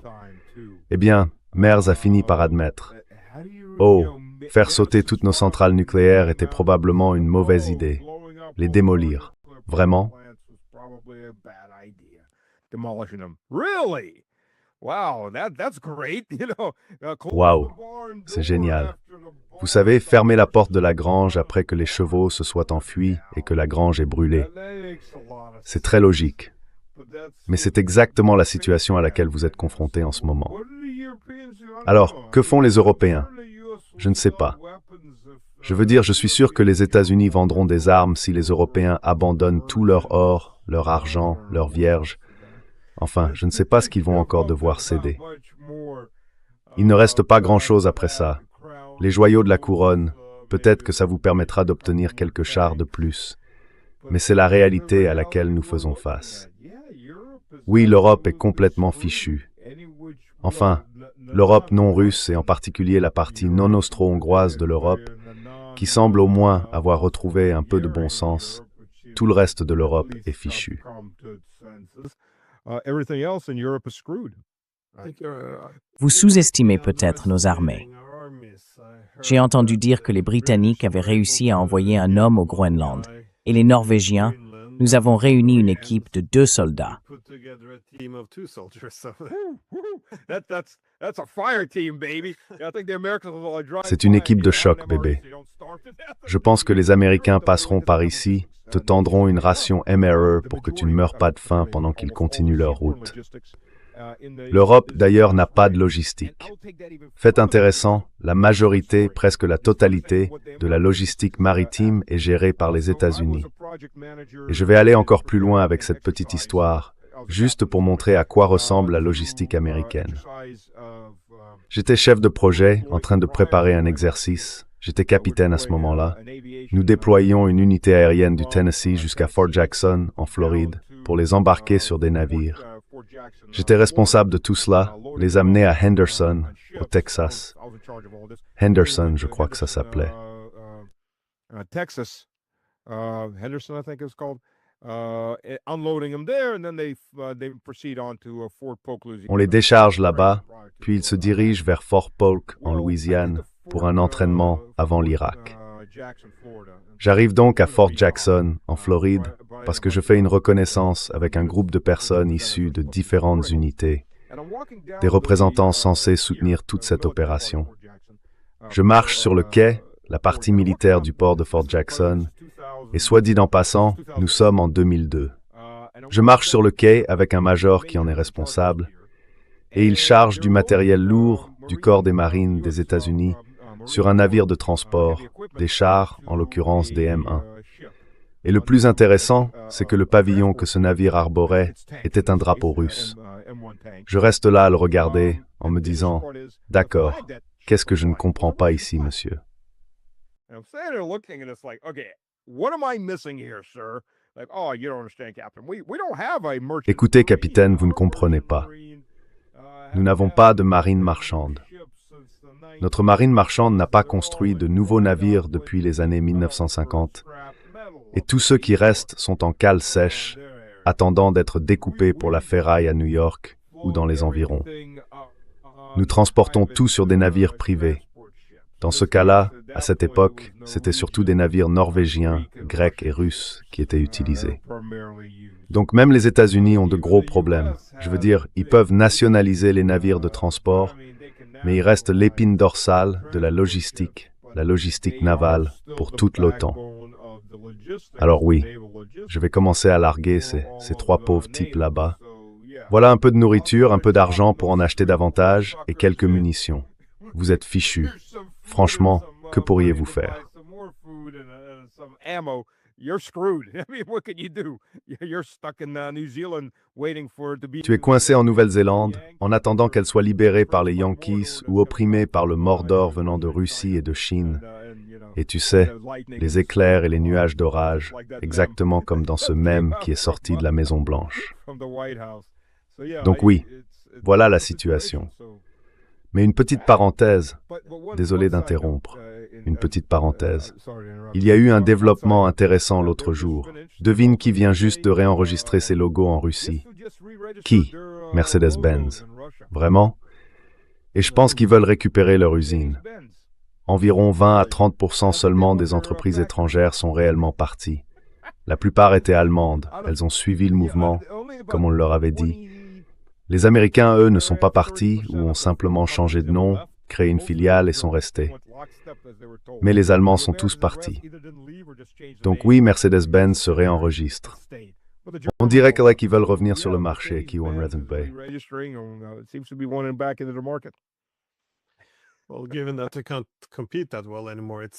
Eh bien, Merz a fini par admettre. Oh, faire sauter toutes nos centrales nucléaires était probablement une mauvaise idée. Les démolir. Vraiment? Waouh, c'est génial. Vous savez, fermer la porte de la grange après que les chevaux se soient enfuis et que la grange est brûlée. C'est très logique. Mais c'est exactement la situation à laquelle vous êtes confrontés en ce moment. Alors, que font les Européens? Je ne sais pas. Je veux dire, je suis sûr que les États-Unis vendront des armes si les Européens abandonnent tout leur or, leur argent, leurs vierges. Enfin, je ne sais pas ce qu'ils vont encore devoir céder. Il ne reste pas grand-chose après ça. Les joyaux de la couronne, peut-être que ça vous permettra d'obtenir quelques chars de plus. Mais c'est la réalité à laquelle nous faisons face. Oui, l'Europe est complètement fichue. Enfin, l'Europe non russe et en particulier la partie non austro-hongroise de l'Europe, qui semble au moins avoir retrouvé un peu de bon sens. Tout le reste de l'Europe est fichu. Vous sous-estimez peut-être nos armées. J'ai entendu dire que les Britanniques avaient réussi à envoyer un homme au Groenland, et les Norvégiens, nous avons réuni une équipe de 2 soldats. C'est une équipe de choc, bébé. Je pense que les Américains passeront par ici, te tendront une ration MRE pour que tu ne meurs pas de faim pendant qu'ils continuent leur route. L'Europe, d'ailleurs, n'a pas de logistique. Fait intéressant, la majorité, presque la totalité, de la logistique maritime est gérée par les États-Unis. Et je vais aller encore plus loin avec cette petite histoire, juste pour montrer à quoi ressemble la logistique américaine. J'étais chef de projet, en train de préparer un exercice. J'étais capitaine à ce moment-là. Nous déployions une unité aérienne du Tennessee jusqu'à Fort Jackson, en Floride, pour les embarquer sur des navires. J'étais responsable de tout cela, les amener à Henderson, au Texas. Henderson, je crois que ça s'appelait. On les décharge là-bas, puis ils se dirigent vers Fort Polk, en Louisiane, pour un entraînement avant l'Irak. J'arrive donc à Fort Jackson, en Floride, parce que je fais une reconnaissance avec un groupe de personnes issues de différentes unités, des représentants censés soutenir toute cette opération. Je marche sur le quai, la partie militaire du port de Fort Jackson, et soit dit en passant, nous sommes en 2002. Je marche sur le quai avec un major qui en est responsable, et il charge du matériel lourd du corps des marines des États-Unis sur un navire de transport, des chars, en l'occurrence des M1. Et le plus intéressant, c'est que le pavillon que ce navire arborait était un drapeau russe. Je reste là à le regarder, en me disant « D'accord, qu'est-ce que je ne comprends pas ici, monsieur ?» Écoutez, capitaine, vous ne comprenez pas. Nous n'avons pas de marine marchande. Notre marine marchande n'a pas construit de nouveaux navires depuis les années 1950. Et tous ceux qui restent sont en cale sèche, attendant d'être découpés pour la ferraille à New York ou dans les environs. Nous transportons tout sur des navires privés. Dans ce cas-là, à cette époque, c'était surtout des navires norvégiens, grecs et russes qui étaient utilisés. Donc même les États-Unis ont de gros problèmes. Je veux dire, ils peuvent nationaliser les navires de transport, mais il reste l'épine dorsale de la logistique navale pour toute l'OTAN. Alors oui, je vais commencer à larguer ces 3 pauvres types là-bas. Voilà un peu de nourriture, un peu d'argent pour en acheter davantage et quelques munitions. Vous êtes fichus. Franchement, que pourriez-vous faire? Tu es coincé en Nouvelle-Zélande en attendant qu'elle soit libérée par les Yankees ou opprimée par le Mordor venant de Russie et de Chine. Et tu sais, les éclairs et les nuages d'orage, exactement comme dans ce mème qui est sorti de la Maison-Blanche. Donc oui, voilà la situation. Mais une petite parenthèse, désolé d'interrompre, une petite parenthèse. Il y a eu un développement intéressant l'autre jour. Devine qui vient juste de réenregistrer ses logos en Russie. Qui? Mercedes-Benz. Vraiment? Et je pense qu'ils veulent récupérer leur usine. Environ 20 à 30% seulement des entreprises étrangères sont réellement parties. La plupart étaient allemandes. Elles ont suivi le mouvement, comme on leur avait dit. Les Américains, eux, ne sont pas partis ou ont simplement changé de nom, créé une filiale et sont restés. Mais les Allemands sont tous partis. Donc oui, Mercedes-Benz se réenregistre. On dirait qu'ils veulent revenir sur le marché, Keyone Redden Bay.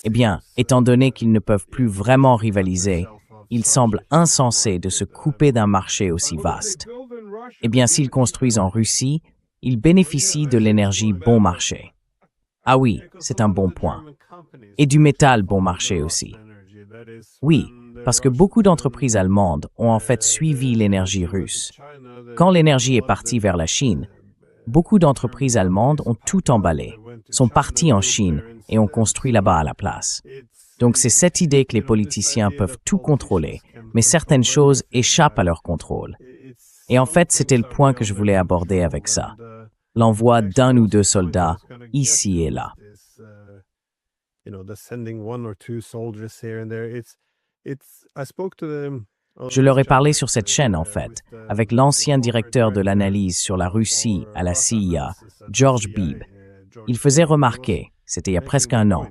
Eh bien, étant donné qu'ils ne peuvent plus vraiment rivaliser, il semble insensé de se couper d'un marché aussi vaste. Eh bien, s'ils construisent en Russie, ils bénéficient de l'énergie bon marché. Ah oui, c'est un bon point. Et du métal bon marché aussi. Oui, parce que beaucoup d'entreprises allemandes ont en fait suivi l'énergie russe. Quand l'énergie est partie vers la Chine, beaucoup d'entreprises allemandes ont tout emballé, sont parties en Chine et ont construit là-bas à la place. Donc c'est cette idée que les politiciens peuvent tout contrôler, mais certaines choses échappent à leur contrôle. Et en fait, c'était le point que je voulais aborder avec ça. L'envoi d'un ou deux soldats ici et là. Je leur ai parlé sur cette chaîne, en fait, avec l'ancien directeur de l'analyse sur la Russie à la CIA, George Beebe. Il faisait remarquer, c'était il y a presque un an,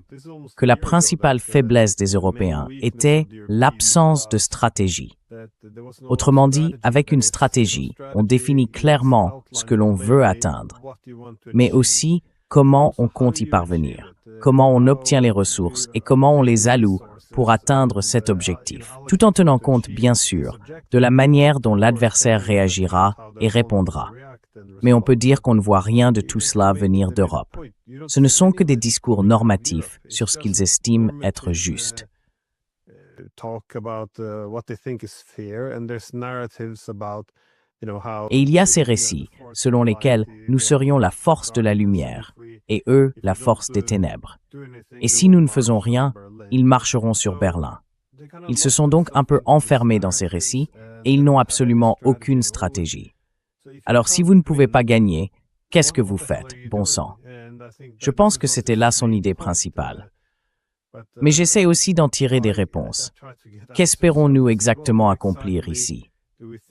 que la principale faiblesse des Européens était l'absence de stratégie. Autrement dit, avec une stratégie, on définit clairement ce que l'on veut atteindre, mais aussi comment on compte y parvenir, comment on obtient les ressources et comment on les alloue pour atteindre cet objectif, tout en tenant compte, bien sûr, de la manière dont l'adversaire réagira et répondra. Mais on peut dire qu'on ne voit rien de tout cela venir d'Europe. Ce ne sont que des discours normatifs sur ce qu'ils estiment être juste. Et il y a ces récits selon lesquels nous serions la force de la lumière et eux la force des ténèbres. Et si nous ne faisons rien, ils marcheront sur Berlin. Ils se sont donc un peu enfermés dans ces récits et ils n'ont absolument aucune stratégie. Alors si vous ne pouvez pas gagner, qu'est-ce que vous faites, bon sang? Je pense que c'était là son idée principale. Mais j'essaie aussi d'en tirer des réponses. Qu'espérons-nous exactement accomplir ici?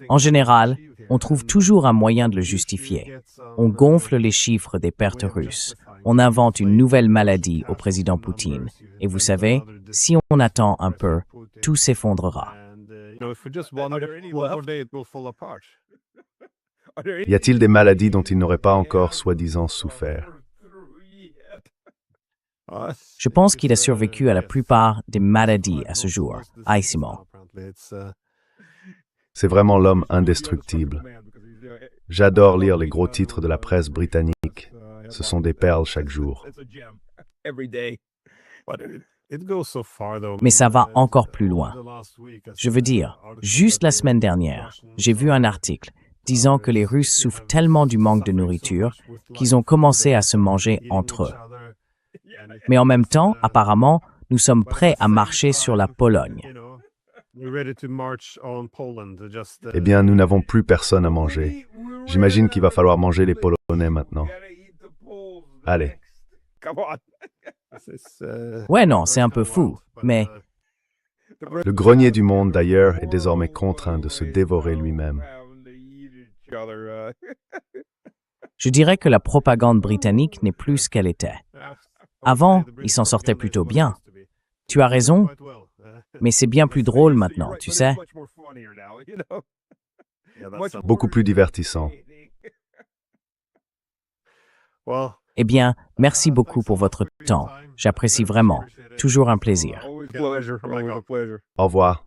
En général, on trouve toujours un moyen de le justifier. On gonfle les chiffres des pertes russes. On invente une nouvelle maladie au président Poutine. Et vous savez, si on attend un peu, tout s'effondrera. Y a-t-il des maladies dont il n'aurait pas encore soi-disant souffert? Je pense qu'il a survécu à la plupart des maladies à ce jour. Simon. C'est vraiment l'homme indestructible. J'adore lire les gros titres de la presse britannique. Ce sont des perles chaque jour. Mais ça va encore plus loin. Je veux dire, juste la semaine dernière, j'ai vu un article disant que les Russes souffrent tellement du manque de nourriture qu'ils ont commencé à se manger entre eux. Mais en même temps, apparemment, nous sommes prêts à marcher sur la Pologne. Eh bien, nous n'avons plus personne à manger. J'imagine qu'il va falloir manger les Polonais maintenant. Allez. Ouais, non, c'est un peu fou, mais... Le grenier du monde, d'ailleurs, est désormais contraint de se dévorer lui-même. Je dirais que la propagande britannique n'est plus ce qu'elle était. Avant, ils s'en sortaient plutôt bien. Tu as raison, mais c'est bien plus drôle maintenant, tu sais. Beaucoup plus divertissant. Eh bien, merci beaucoup pour votre temps. J'apprécie vraiment. Toujours un plaisir. Au revoir.